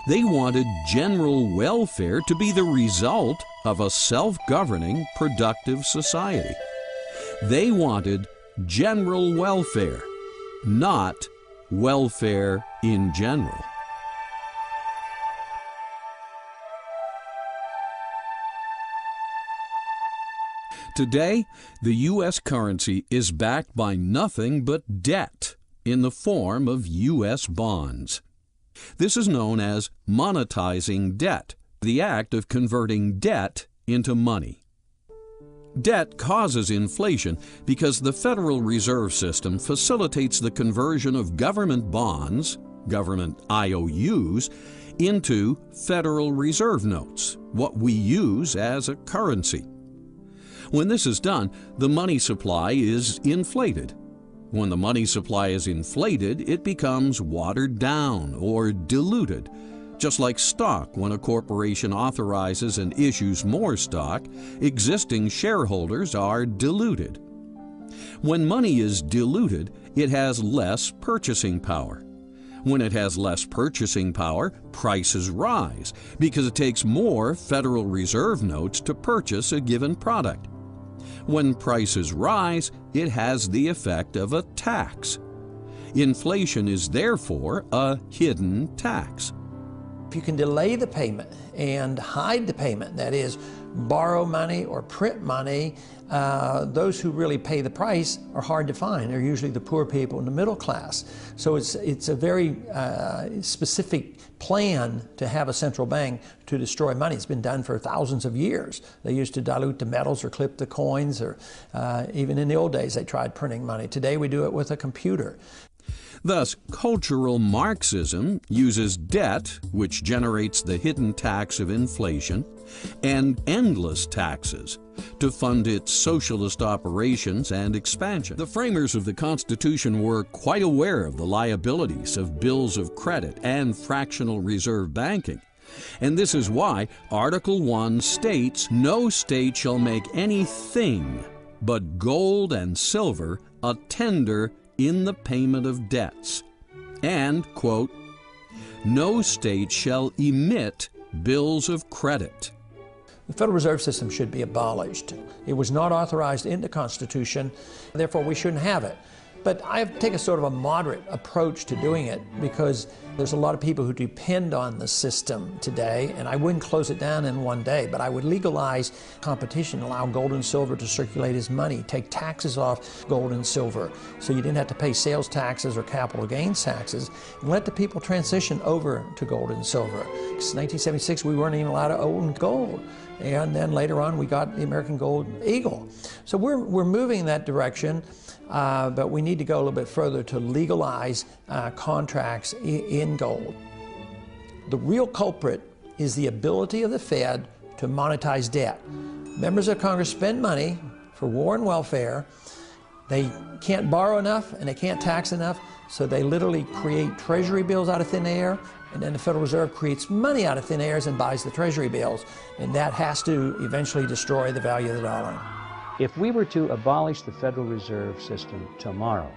They wanted general welfare to be the result of a self-governing, productive society. They wanted general welfare, not welfare in general. Today, the U.S. currency is backed by nothing but debt in the form of U.S. bonds. This is known as monetizing debt, the act of converting debt into money. Debt causes inflation because the Federal Reserve System facilitates the conversion of government bonds, government IOUs, into Federal Reserve notes, what we use as a currency. When this is done, the money supply is inflated. When the money supply is inflated, it becomes watered down or diluted. Just like stock, when a corporation authorizes and issues more stock, existing shareholders are diluted. When money is diluted, it has less purchasing power. When it has less purchasing power, prices rise because it takes more Federal Reserve notes to purchase a given product. When prices rise, it has the effect of a tax. Inflation is therefore a hidden tax. If you can delay the payment and hide the payment, that is, borrow money or print money, those who really pay the price are hard to find. They're usually the poor people and the middle class. So it's a very specific plan to have a central bank to destroy money. It's been done for thousands of years. They used to dilute the metals or clip the coins, or even in the old days they tried printing money. Today we do it with a computer. Thus, cultural Marxism uses debt, which generates the hidden tax of inflation, and endless taxes to fund its socialist operations and expansion. The framers of the Constitution were quite aware of the liabilities of bills of credit and fractional reserve banking. And this is why Article 1 states, "No state shall make anything but gold and silver a tender in the payment of debts," and, quote, "No state shall emit bills of credit." The Federal Reserve System should be abolished. It was not authorized in the Constitution, therefore we shouldn't have it. But I take a sort of a moderate approach to doing it because there's a lot of people who depend on the system today, and I wouldn't close it down in one day, but I would legalize competition, allow gold and silver to circulate as money, take taxes off gold and silver so you didn't have to pay sales taxes or capital gains taxes, and let the people transition over to gold and silver. Since 1976, we weren't even allowed to own gold. And then later on, we got the American Gold Eagle. So we're moving in that direction. But we need to go a little bit further to legalize contracts in gold. The real culprit is the ability of the Fed to monetize debt. Members of Congress spend money for war and welfare. They can't borrow enough and they can't tax enough, so they literally create treasury bills out of thin air, and then the Federal Reserve creates money out of thin air and buys the treasury bills, and that has to eventually destroy the value of the dollar. If we were to abolish the Federal Reserve System tomorrow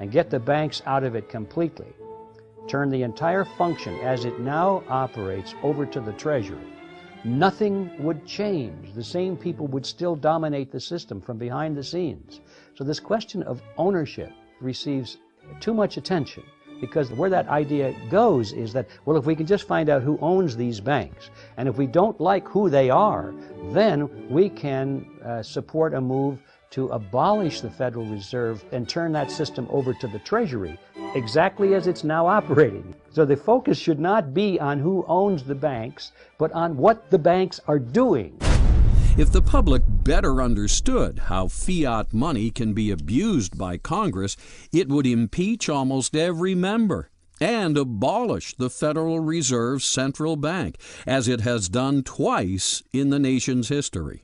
and get the banks out of it completely, turn the entire function as it now operates over to the Treasury, nothing would change. The same people would still dominate the system from behind the scenes. So this question of ownership receives too much attention, because where that idea goes is that, well, if we can just find out who owns these banks, and if we don't like who they are, then we can support a move to abolish the Federal Reserve and turn that system over to the Treasury, exactly as it's now operating. So the focus should not be on who owns the banks, but on what the banks are doing. If the public better understood how fiat money can be abused by Congress, it would impeach almost every member and abolish the Federal Reserve Central Bank, as it has done twice in the nation's history.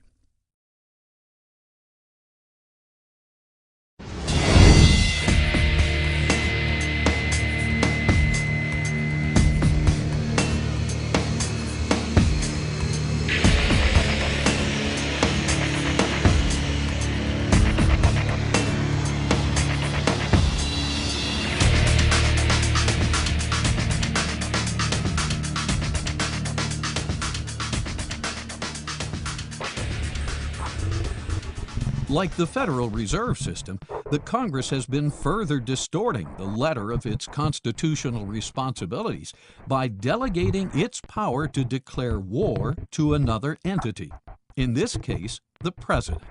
Like the Federal Reserve System, the Congress has been further distorting the letter of its constitutional responsibilities by delegating its power to declare war to another entity, in this case, the President.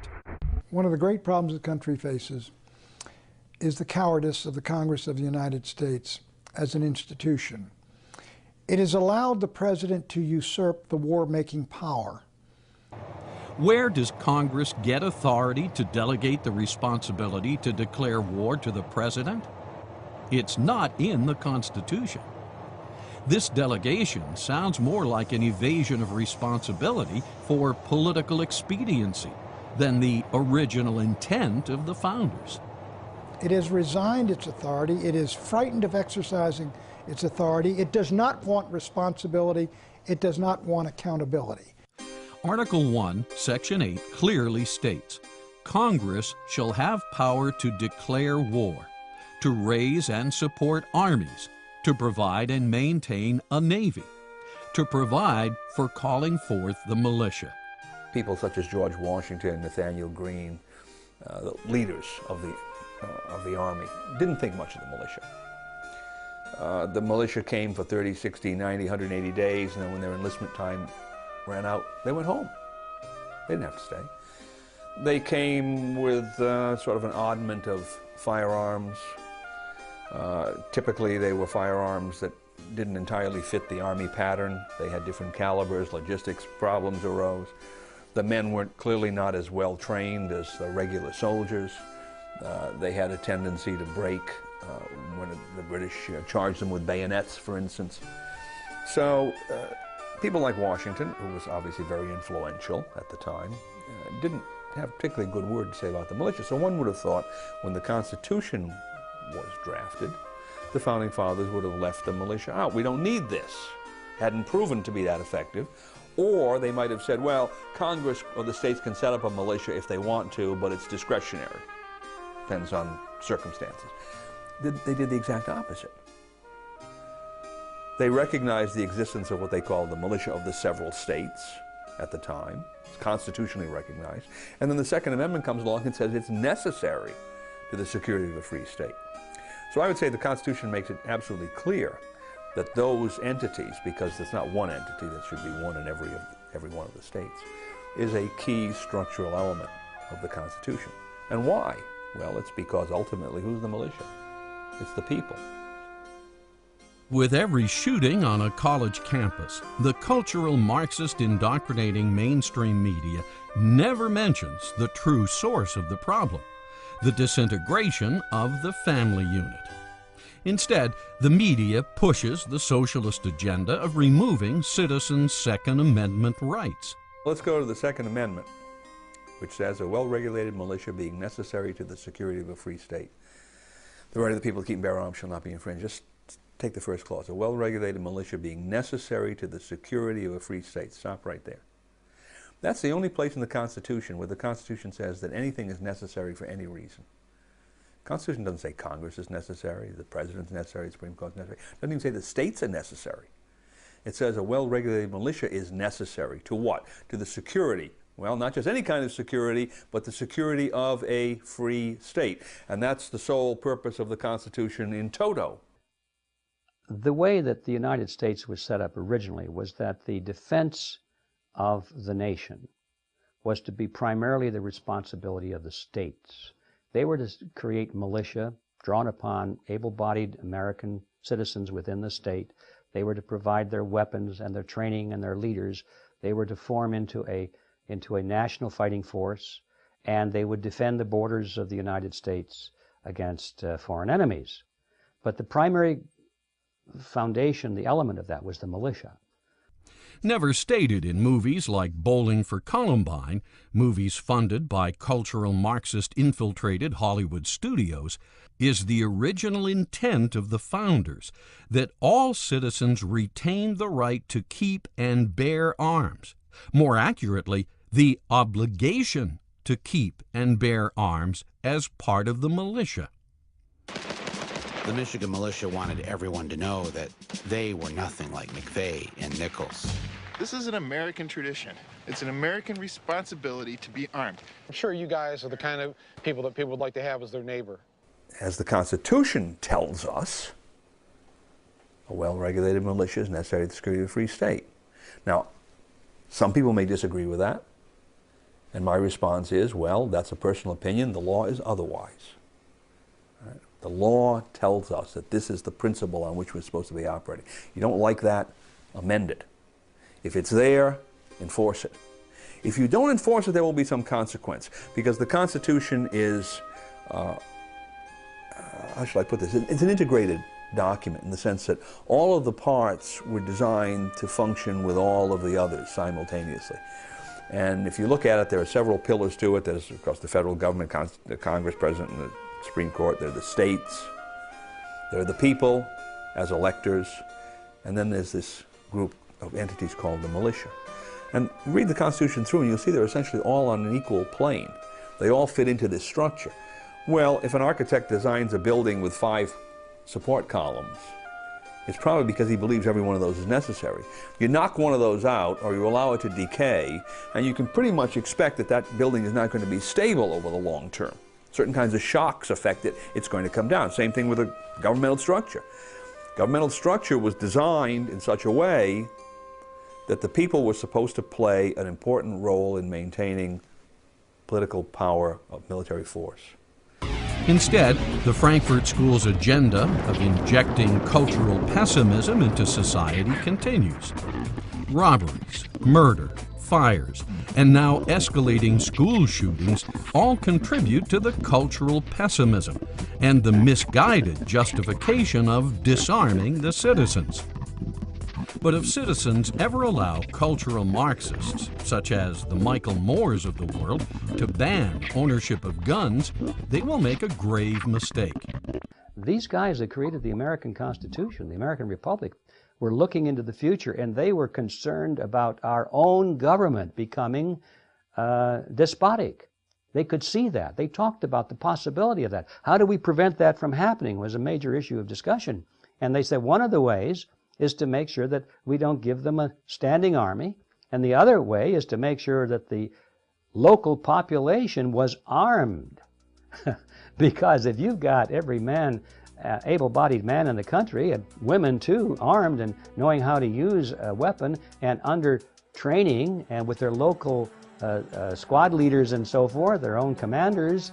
One of the great problems the country faces is the cowardice of the Congress of the United States as an institution. It has allowed the President to usurp the war-making power. Where does Congress get authority to delegate the responsibility to declare war to the President? It's not in the Constitution. This delegation sounds more like an evasion of responsibility for political expediency than the original intent of the founders. It has resigned its authority. It is frightened of exercising its authority. It does not want responsibility. It does not want accountability. Article 1, Section 8 clearly states, Congress shall have power to declare war, to raise and support armies, to provide and maintain a navy, to provide for calling forth the militia. People such as George Washington, Nathaniel Greene, the leaders of the Army, didn't think much of the militia. The militia came for 30, 60, 90, 180 days, and then when their enlistment time ran out, they went home. They didn't have to stay. They came with sort of an oddment of firearms. Typically, they were firearms that didn't entirely fit the Army pattern. They had different calibers, logistics problems arose. The men weren't clearly not as well trained as the regular soldiers. They had a tendency to break when the British charged them with bayonets, for instance. So people like Washington, who was obviously very influential at the time, didn't have a particularly good word to say about the militia. So one would have thought when the Constitution was drafted, the Founding Fathers would have left the militia out. We don't need this. Hadn't proven to be that effective. Or they might have said, well, Congress or the states can set up a militia if they want to, but it's discretionary. Depends on circumstances. They did the exact opposite. They recognized the existence of what they called the militia of the several states at the time. It's constitutionally recognized. And then the Second Amendment comes along and says it's necessary to the security of a free state. So I would say the Constitution makes it absolutely clear that those entities, because it's not one entity, that should be one in every one of the states, is a key structural element of the Constitution. And why? Well, it's because ultimately, who's the militia? It's the people. With every shooting on a college campus, the cultural Marxist indoctrinating mainstream media never mentions the true source of the problem, the disintegration of the family unit. Instead, the media pushes the socialist agenda of removing citizens' Second Amendment rights. Let's go to the Second Amendment, which says a well-regulated militia being necessary to the security of a free state. The right of the people to keep and bear arms shall not be infringed. Just take the first clause. A well-regulated militia being necessary to the security of a free state. Stop right there. That's the only place in the Constitution where the Constitution says that anything is necessary for any reason. The Constitution doesn't say Congress is necessary, the President's necessary, the Supreme Court is necessary. It doesn't even say the states are necessary. It says a well-regulated militia is necessary to what? To the security. Well, not just any kind of security, but the security of a free state. And that's the sole purpose of the Constitution in toto. The way that the United States was set up originally was that the defense of the nation was to be primarily the responsibility of the states. They were to create militia drawn upon able-bodied American citizens within the state. They were to provide their weapons and their training and their leaders. They were to form into a national fighting force, and they would defend the borders of the United States against foreign enemies. But the primary foundation, the element of that, was the militia. Never stated in movies like Bowling for Columbine, movies funded by cultural Marxist-infiltrated Hollywood studios, is the original intent of the founders that all citizens retain the right to keep and bear arms. More accurately, the obligation to keep and bear arms as part of the militia. The Michigan militia wanted everyone to know that they were nothing like McVeigh and Nichols. This is an American tradition. It's an American responsibility to be armed. I'm sure you guys are the kind of people that people would like to have as their neighbor. As the Constitution tells us, a well-regulated militia is necessary to the security of a free state. Now, some people may disagree with that, and my response is, well, that's a personal opinion. The law is otherwise. Right? The law tells us that this is the principle on which we're supposed to be operating. You don't like that, amend it. If it's there, enforce it. If you don't enforce it, there will be some consequence, because the Constitution is, how should I put this? It's an integrated document in the sense that all of the parts were designed to function with all of the others simultaneously. And if you look at it, there are several pillars to it. There's, of course, the federal government, the Congress, President, and the Supreme Court. There are the states. There are the people as electors. And then there's this group of entities called the militia. And read the Constitution through and you'll see they're essentially all on an equal plane. They all fit into this structure. Well, if an architect designs a building with 5 support columns, it's probably because he believes every one of those is necessary. You knock one of those out or you allow it to decay, and you can pretty much expect that that building is not going to be stable over the long term. Certain kinds of shocks affect it, it's going to come down. Same thing with a governmental structure. Governmental structure was designed in such a way that the people were supposed to play an important role in maintaining political power of military force. Instead, the Frankfurt School's agenda of injecting cultural pessimism into society continues. Robberies, murder, fires, and now escalating school shootings all contribute to the cultural pessimism and the misguided justification of disarming the citizens. But if citizens ever allow cultural Marxists, such as the Michael Moores of the world, to ban ownership of guns, they will make a grave mistake. These guys that created the American Constitution, the American Republic, were looking into the future, and they were concerned about our own government becoming despotic. They could see that. They talked about the possibility of that. How do we prevent that from happening was a major issue of discussion. And they said one of the ways is to make sure that we don't give them a standing army, and the other way is to make sure that the local population was armed Because if you've got every man, able-bodied man in the country, and women too, armed and knowing how to use a weapon and under training and with their local squad leaders and so forth, their own commanders,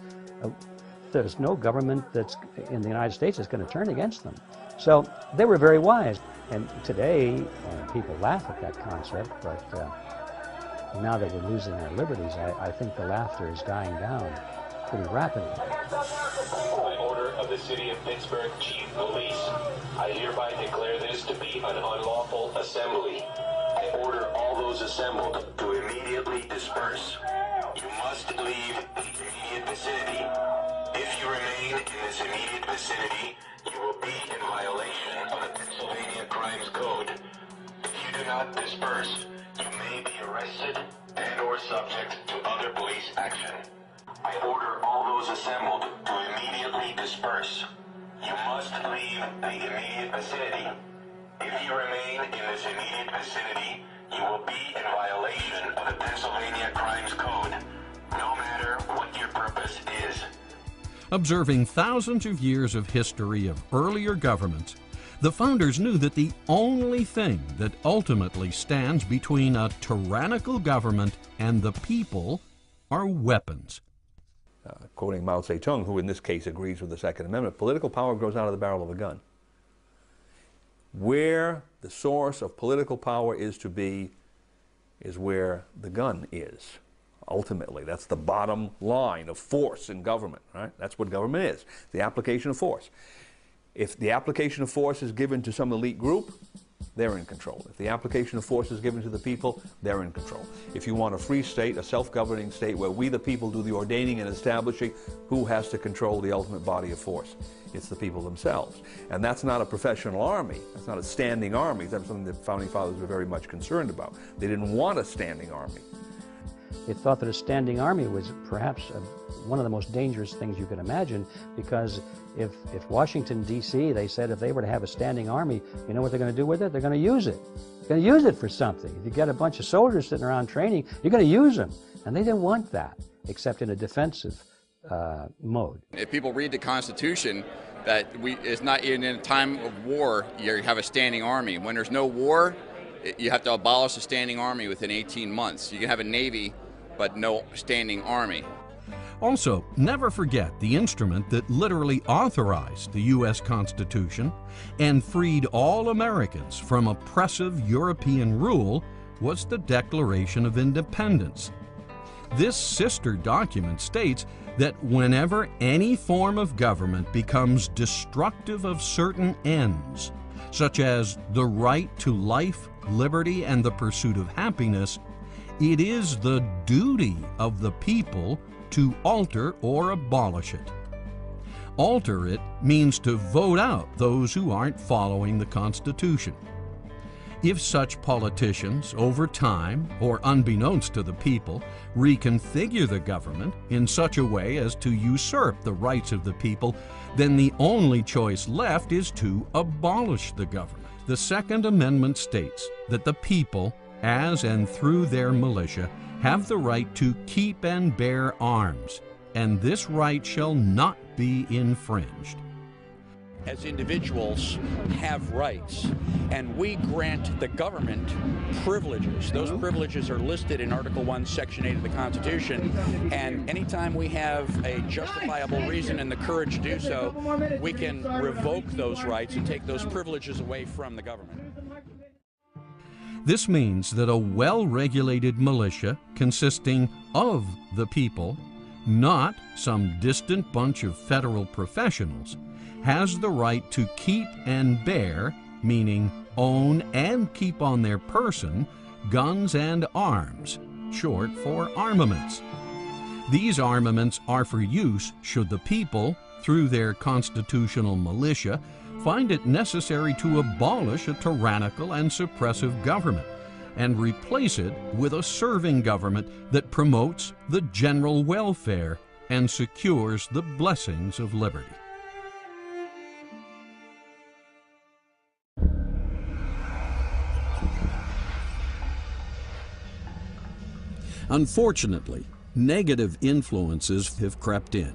there's no government that's in the United States that's going to turn against them. So they were very wise. And today, people laugh at that concept, but now that we're losing our liberties, I think the laughter is dying down pretty rapidly. By order of the City of Pittsburgh Chief Police, I hereby declare this to be an unlawful assembly. I order all those assembled to immediately disperse. You must leave the immediate vicinity. If you remain in this immediate vicinity, you will be in violation of the Pennsylvania Crimes Code. If you do not disperse, you may be arrested and/or subject to other police action. I order all those assembled to immediately disperse. You must leave the immediate vicinity. If you remain in this immediate vicinity, you will be in violation of the Pennsylvania Crimes Code, no matter what your purpose is. Observing thousands of years of history of earlier governments, the founders knew that the only thing that ultimately stands between a tyrannical government and the people are weapons. Quoting Mao Zedong, who in this case agrees with the Second Amendment, political power grows out of the barrel of a gun. Where the source of political power is to be is where the gun is. Ultimately, that's the bottom line of force in government, right? That's what government is, the application of force. If the application of force is given to some elite group, they're in control. If the application of force is given to the people, they're in control. If you want a free state, a self-governing state where we the people do the ordaining and establishing, who has to control the ultimate body of force? It's the people themselves. And that's not a professional army. That's not a standing army. That's something the Founding Fathers were very much concerned about. They didn't want a standing army. They thought that a standing army was perhaps one of the most dangerous things you could imagine, because if Washington, D.C., they said if they were to have a standing army, you know what they're going to do with it? They're going to use it. They're going to use it for something. If you get a bunch of soldiers sitting around training, you're going to use them. And they didn't want that, except in a defensive mode. If people read the Constitution, that it's not in a time of war you have a standing army. When there's no war, you have to abolish a standing army within 18 months. You can have a navy, but no standing army. Also, never forget the instrument that literally authorized the U.S. Constitution and freed all Americans from oppressive European rule was the Declaration of Independence. This sister document states that whenever any form of government becomes destructive of certain ends, such as the right to life, liberty, and the pursuit of happiness, it is the duty of the people to alter or abolish it. Alter it means to vote out those who aren't following the Constitution. If such politicians, over time, or unbeknownst to the people, reconfigure the government in such a way as to usurp the rights of the people, then the only choice left is to abolish the government. The Second Amendment states that the people, as and through their militia, have the right to keep and bear arms, and this right shall not be infringed. As individuals have rights, and we grant the government privileges. Those privileges are listed in Article 1, Section 8 of the Constitution, and anytime we have a justifiable reason and the courage to do so, we can revoke those rights and take those privileges away from the government. This means that a well-regulated militia consisting of the people, not some distant bunch of federal professionals, has the right to keep and bear, meaning own and keep on their person, guns and arms, short for armaments. These armaments are for use should the people, through their constitutional militia, find it necessary to abolish a tyrannical and suppressive government and replace it with a serving government that promotes the general welfare and secures the blessings of liberty. Unfortunately, negative influences have crept in.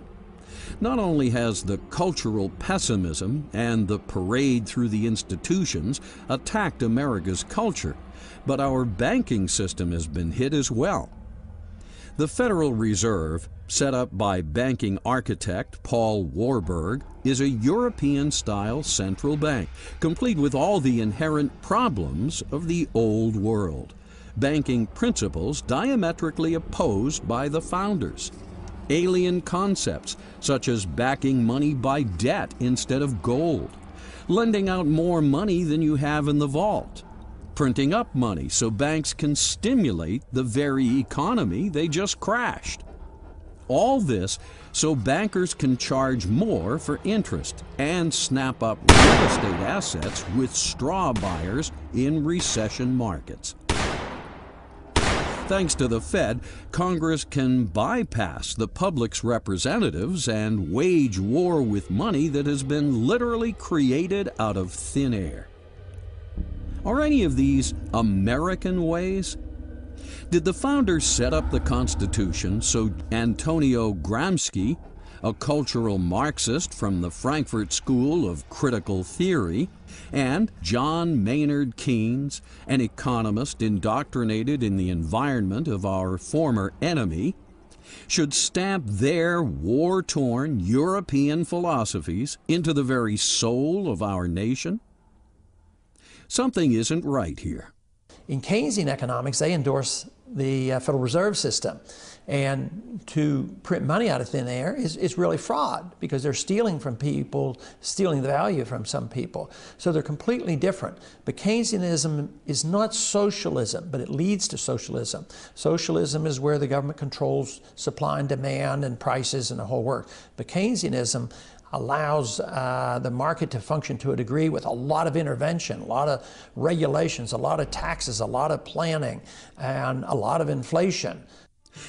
Not only has the cultural pessimism and the parade through the institutions attacked America's culture, but our banking system has been hit as well. The Federal Reserve, set up by banking architect Paul Warburg, is a European-style central bank, complete with all the inherent problems of the old world. Banking principles diametrically opposed by the founders. Alien concepts, such as backing money by debt instead of gold, lending out more money than you have in the vault, printing up money so banks can stimulate the very economy they just crashed. All this so bankers can charge more for interest and snap up real estate assets with straw buyers in recession markets. Thanks to the Fed, Congress can bypass the public's representatives and wage war with money that has been literally created out of thin air. Are any of these American ways? Did the founders set up the Constitution so Antonio Gramsci, a cultural Marxist from the Frankfurt School of Critical Theory, and John Maynard Keynes, an economist indoctrinated in the environment of our former enemy, should stamp their war-torn European philosophies into the very soul of our nation? Something isn't right here. In Keynesian economics, they endorse the Federal Reserve System. And to print money out of thin air is really fraud, because they're stealing from people, stealing the value from some people. So they're completely different. But Keynesianism is not socialism, but it leads to socialism. Socialism is where the government controls supply and demand and prices and the whole work. But Keynesianism allows the market to function to a degree with a lot of intervention, a lot of regulations, a lot of taxes, a lot of planning, and a lot of inflation.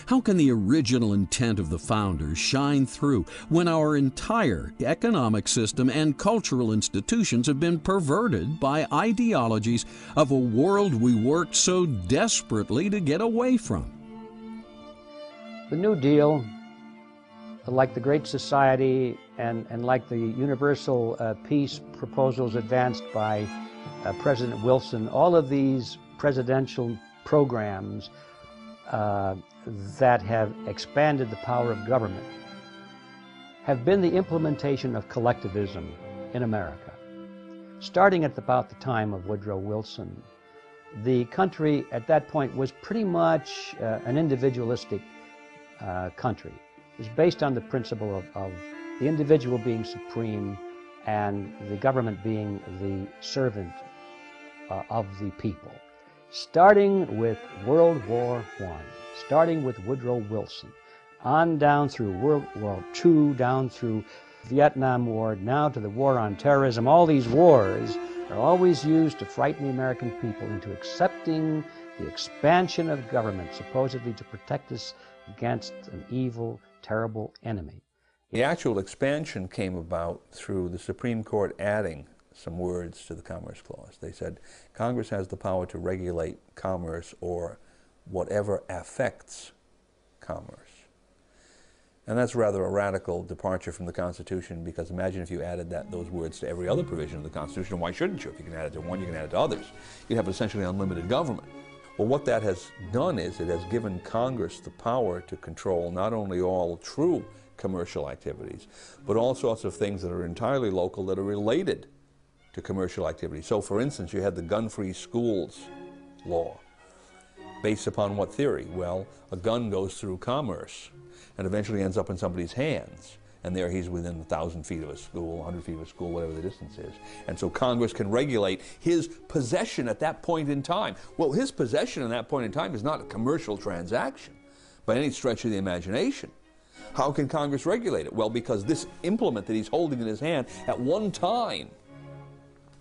How can the original intent of the founders shine through when our entire economic system and cultural institutions have been perverted by ideologies of a world we worked so desperately to get away from? The New Deal, like the Great Society and like the universal peace proposals advanced by President Wilson, all of these presidential programs that have expanded the power of government have been the implementation of collectivism in America. Starting at about the time of Woodrow Wilson, the country at that point was pretty much an individualistic country. It was based on the principle of the individual being supreme and the government being the servant of the people. Starting with World War I, starting with Woodrow Wilson, on down through World War II, down through Vietnam War, now to the war on terrorism. All these wars are always used to frighten the American people into accepting the expansion of government, supposedly to protect us against an evil, terrible enemy. The actual expansion came about through the Supreme Court adding some words to the Commerce Clause. They said Congress has the power to regulate commerce or whatever affects commerce. And that's rather a radical departure from the Constitution, because imagine if you added those words to every other provision of the Constitution. Why shouldn't you? If you can add it to one, you can add it to others. You'd have essentially unlimited government. Well, what that has done is it has given Congress the power to control not only all true commercial activities, but all sorts of things that are entirely local that are related to commercial activity. So, for instance, you had the gun-free schools law. Based upon what theory? Well, a gun goes through commerce and eventually ends up in somebody's hands. And there he's within 1,000 feet of a school, 100 feet of a school, whatever the distance is. And so Congress can regulate his possession at that point in time. Well, his possession at that point in time is not a commercial transaction by any stretch of the imagination. How can Congress regulate it? Well, because this implement that he's holding in his hand at one time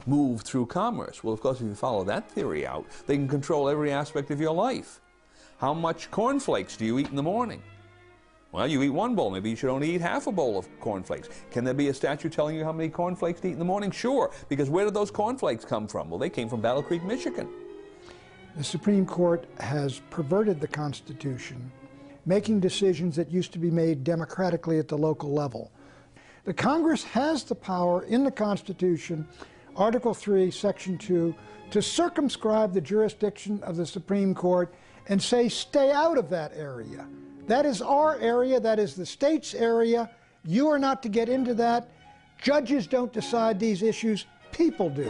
moved through commerce. Well, of course, if you follow that theory out, they can control every aspect of your life. How much cornflakes do you eat in the morning? Well, you eat one bowl. Maybe you should only eat half a bowl of cornflakes. Can there be a statute telling you how many cornflakes to eat in the morning? Sure, because where did those cornflakes come from? Well, they came from Battle Creek, Michigan. The Supreme Court has perverted the Constitution, making decisions that used to be made democratically at the local level. The Congress has the power in the Constitution, Article 3, Section 2, to circumscribe the jurisdiction of the Supreme Court and say, stay out of that area. That is our area, that is the state's area. You are not to get into that. Judges don't decide these issues, people do.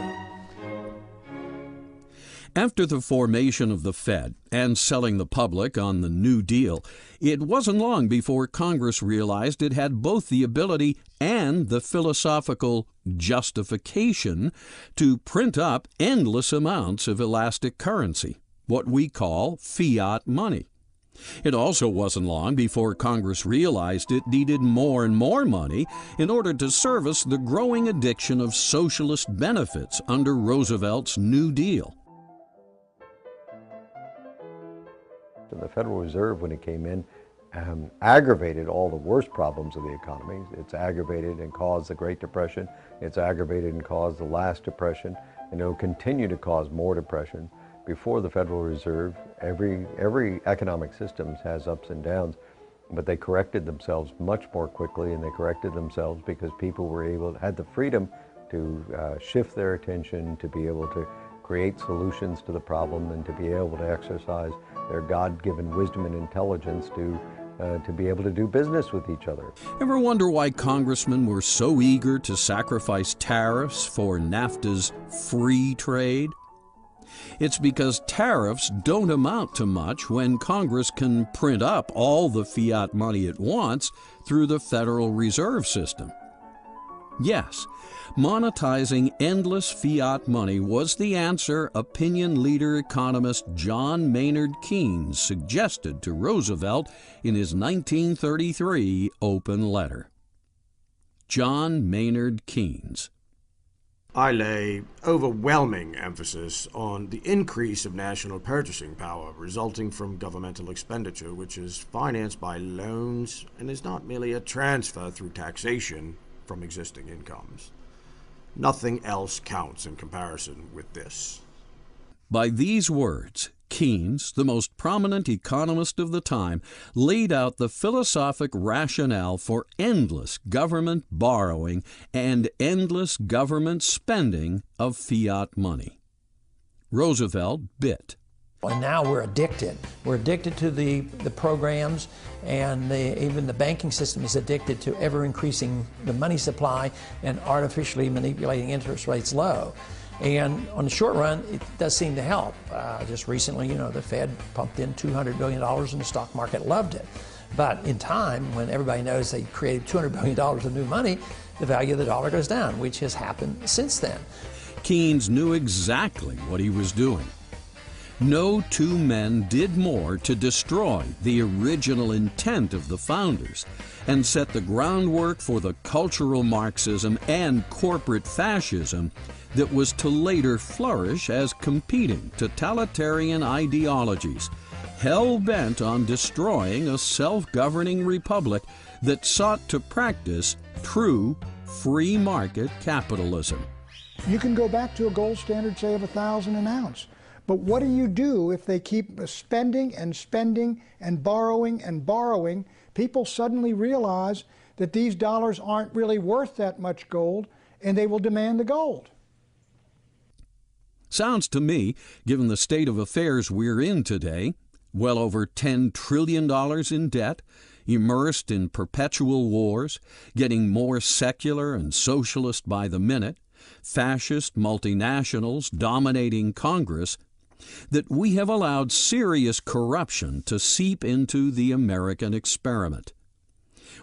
After the formation of the Fed and selling the public on the New Deal, it wasn't long before Congress realized it had both the ability and the philosophical justification to print up endless amounts of elastic currency, what we call fiat money. It also wasn't long before Congress realized it needed more and more money in order to service the growing addiction of socialist benefits under Roosevelt's New Deal. The Federal Reserve, when it came in, aggravated all the worst problems of the economy. It's aggravated and caused the Great Depression. It's aggravated and caused the last depression, and it will continue to cause more depression. Before the Federal Reserve, every economic system has ups and downs, but they corrected themselves much more quickly, and they corrected themselves because people had the freedom to shift their attention, to be able to create solutions to the problem, and to be able to exercise their God-given wisdom and intelligence to be able to do business with each other. Ever wonder why congressmen were so eager to sacrifice tariffs for NAFTA's free trade? It's because tariffs don't amount to much when Congress can print up all the fiat money it wants through the Federal Reserve System. Yes, monetizing endless fiat money was the answer opinion leader economist John Maynard Keynes suggested to Roosevelt in his 1933 open letter. John Maynard Keynes. I lay overwhelming emphasis on the increase of national purchasing power resulting from governmental expenditure, which is financed by loans and is not merely a transfer through taxation from existing incomes. Nothing else counts in comparison with this. By these words, Keynes, the most prominent economist of the time, laid out the philosophic rationale for endless government borrowing and endless government spending of fiat money. Roosevelt bit. And now we're addicted. We're addicted to the programs, and even the banking system is addicted to ever increasing the money supply and artificially manipulating interest rates low. And on the short run, it does seem to help. Just recently, the Fed pumped in $200 billion and the stock market loved it. But in time, when everybody knows they created $200 billion of new money, the value of the dollar goes down, which has happened since then. Keynes knew exactly what he was doing. No two men did more to destroy the original intent of the founders and set the groundwork for the cultural Marxism and corporate fascism that was to later flourish as competing totalitarian ideologies, hell-bent on destroying a self-governing republic that sought to practice true free market capitalism. You can go back to a gold standard, say, of $1,000 an ounce. But what do you do if they keep spending and spending and borrowing? People suddenly realize that these dollars aren't really worth that much gold, and they will demand the gold. Sounds to me, given the state of affairs we're in today, well over $10 trillion in debt, immersed in perpetual wars, getting more secular and socialist by the minute, fascist multinationals dominating Congress, that we have allowed serious corruption to seep into the American experiment.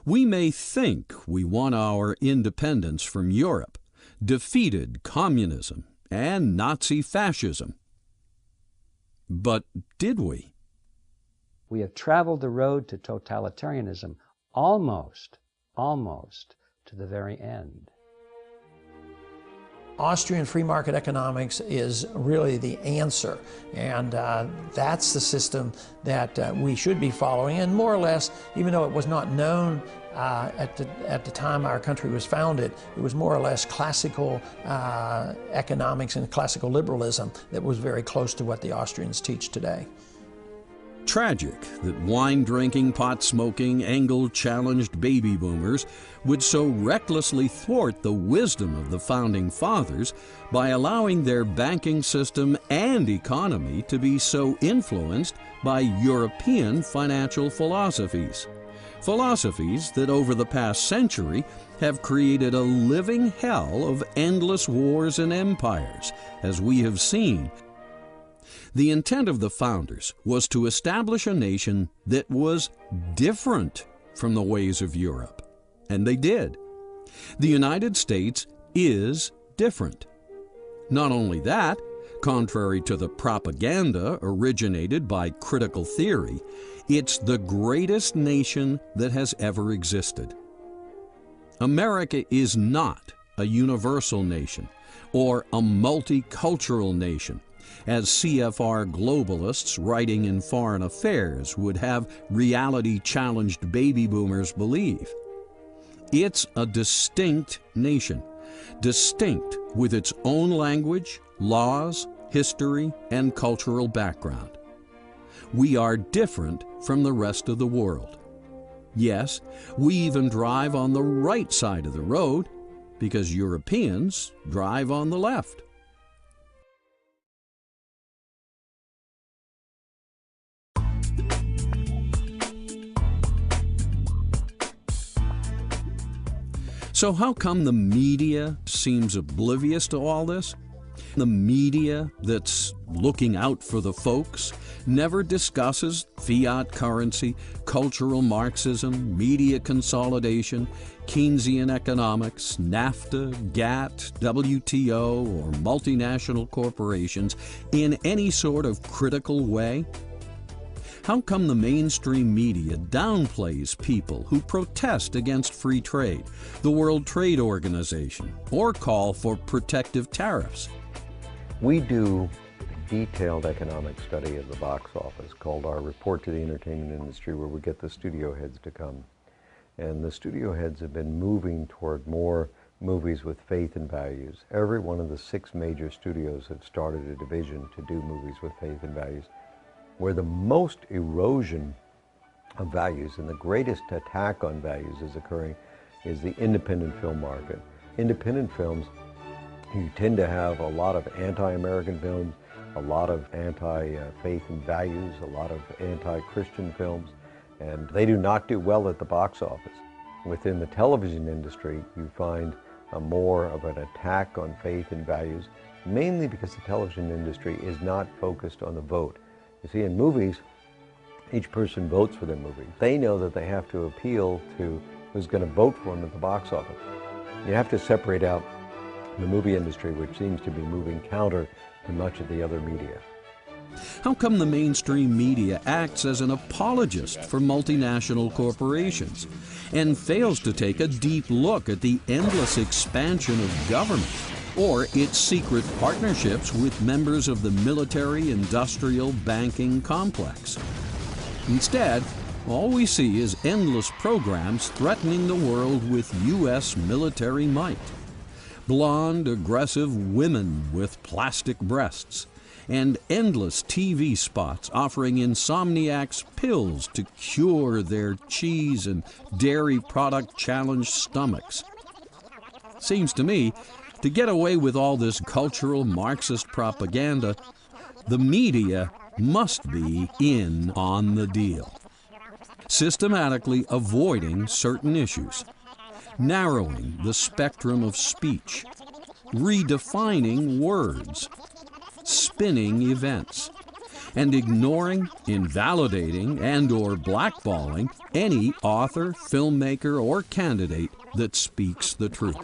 We may think we won our independence from Europe, defeated communism and Nazi fascism. But did we? We have traveled the road to totalitarianism almost to the very end. Austrian free market economics is really the answer, and that's the system that we should be following. And more or less, even though it was not known at the time our country was founded, it was more or less classical economics and classical liberalism that was very close to what the Austrians teach today. Tragic that wine-drinking, pot-smoking, angle-challenged baby boomers would so recklessly thwart the wisdom of the Founding Fathers by allowing their banking system and economy to be so influenced by European financial philosophies. Philosophies that over the past century have created a living hell of endless wars and empires, as we have seen. The intent of the founders was to establish a nation that was different from the ways of Europe, and they did. The United States is different. Not only that, contrary to the propaganda originated by critical theory, it's the greatest nation that has ever existed. America is not a universal nation or a multicultural nation, as CFR globalists writing in Foreign Affairs would have reality-challenged baby boomers believe. It's a distinct nation, distinct with its own language, laws, history, and cultural background. We are different from the rest of the world. Yes, we even drive on the right side of the road because Europeans drive on the left. So how come the media seems oblivious to all this? The media that's looking out for the folks never discusses fiat currency, cultural Marxism, media consolidation, Keynesian economics, NAFTA, GATT, WTO, or multinational corporations in any sort of critical way? How come the mainstream media downplays people who protest against free trade, the World Trade Organization, or call for protective tariffs? We do a detailed economic study of the box office called our Report to the Entertainment Industry, where we get the studio heads to come. And the studio heads have been moving toward more movies with faith and values. Every one of the 6 major studios have started a division to do movies with faith and values. Where the most erosion of values and the greatest attack on values is occurring is the independent film market. Independent films, you tend to have a lot of anti-American films, a lot of anti-faith and values, a lot of anti-Christian films, and they do not do well at the box office. Within the television industry, you find more of an attack on faith and values, mainly because the television industry is not focused on the vote. You see, in movies, each person votes for their movie. They know that they have to appeal to who's going to vote for them at the box office. You have to separate out the movie industry, which seems to be moving counter to much of the other media. How come the mainstream media acts as an apologist for multinational corporations and fails to take a deep look at the endless expansion of government or its secret partnerships with members of the military-industrial banking complex? Instead, all we see is endless programs threatening the world with U.S. military might. Blonde, aggressive women with plastic breasts, and endless TV spots offering insomniacs pills to cure their cheese and dairy product challenged stomachs. Seems to me, to get away with all this cultural Marxist propaganda, the media must be in on the deal, systematically avoiding certain issues, narrowing the spectrum of speech, redefining words, spinning events, and ignoring, invalidating, and/or blackballing any author, filmmaker, or candidate that speaks the truth.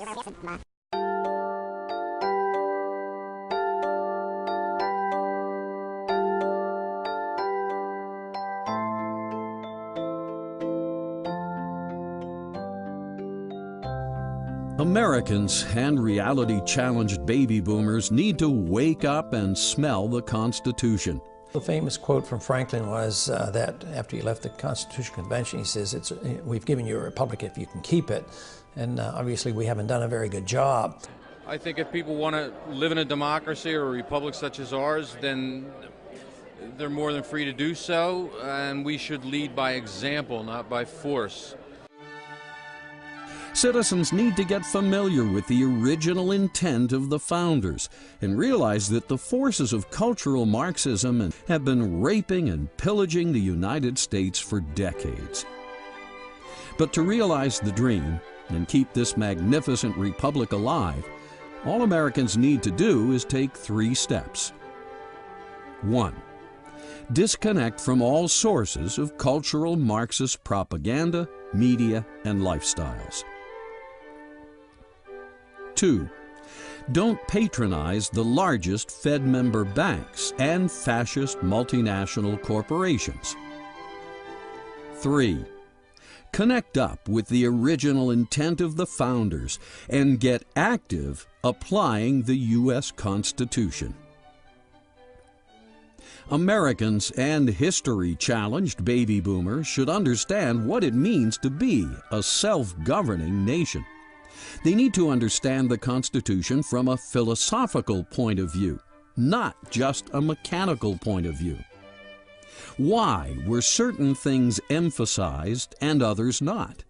Americans and reality-challenged baby boomers need to wake up and smell the Constitution. The famous quote from Franklin was that after he left the Constitutional Convention, he says, "We've given you a republic if you can keep it." And obviously we haven't done a very good job. I think if people want to live in a democracy or a republic such as ours, then they're more than free to do so, and we should lead by example, not by force. Citizens need to get familiar with the original intent of the founders and realize that the forces of cultural Marxism have been raping and pillaging the United States for decades. But to realize the dream and keep this magnificent republic alive, all Americans need to do is take 3 steps. 1. Disconnect from all sources of cultural Marxist propaganda, media, and lifestyles. 2. Don't patronize the largest Fed member banks and fascist multinational corporations. 3. Connect up with the original intent of the founders and get active applying the U.S. Constitution. Americans and history-challenged baby boomers should understand what it means to be a self-governing nation. They need to understand the Constitution from a philosophical point of view, not just a mechanical point of view. Why were certain things emphasized and others not?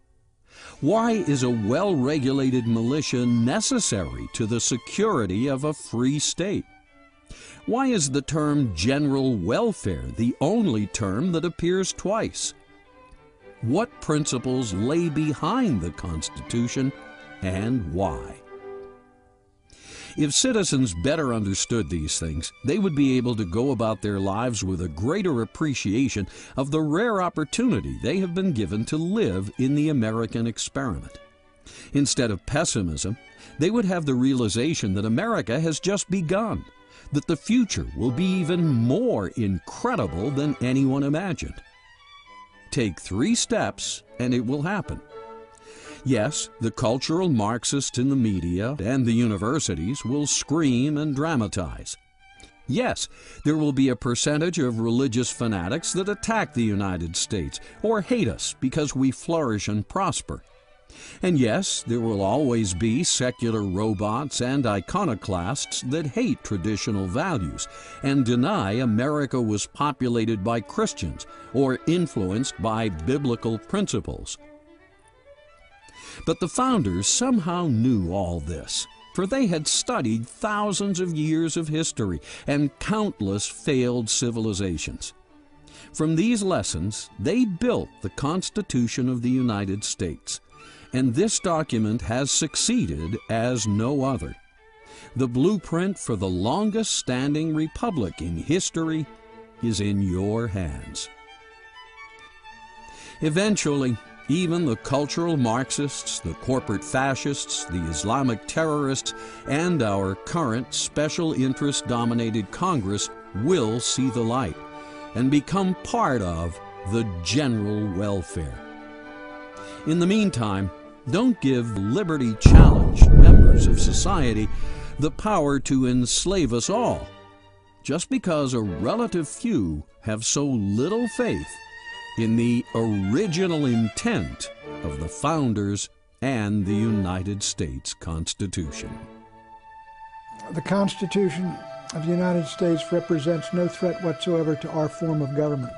Why is a well-regulated militia necessary to the security of a free state? Why is the term general welfare the only term that appears twice? What principles lay behind the Constitution and why? If citizens better understood these things, they would be able to go about their lives with a greater appreciation of the rare opportunity they have been given to live in the American experiment. Instead of pessimism, they would have the realization that America has just begun, that the future will be even more incredible than anyone imagined. Take 3 steps and it will happen. Yes, the cultural Marxists in the media and the universities will scream and dramatize. Yes, there will be a percentage of religious fanatics that attack the United States or hate us because we flourish and prosper. And yes, there will always be secular robots and iconoclasts that hate traditional values and deny America was populated by Christians or influenced by biblical principles. But the founders somehow knew all this, for they had studied thousands of years of history and countless failed civilizations. From these lessons, they built the Constitution of the United States, and this document has succeeded as no other. The blueprint for the longest-standing republic in history is in your hands. Eventually, even the cultural Marxists, the corporate fascists, the Islamic terrorists, and our current special interest-dominated Congress will see the light and become part of the general welfare. In the meantime, don't give liberty-challenged members of society the power to enslave us all, just because a relative few have so little faith in the original intent of the founders and the United States Constitution. The Constitution of the United States represents no threat whatsoever to our form of government.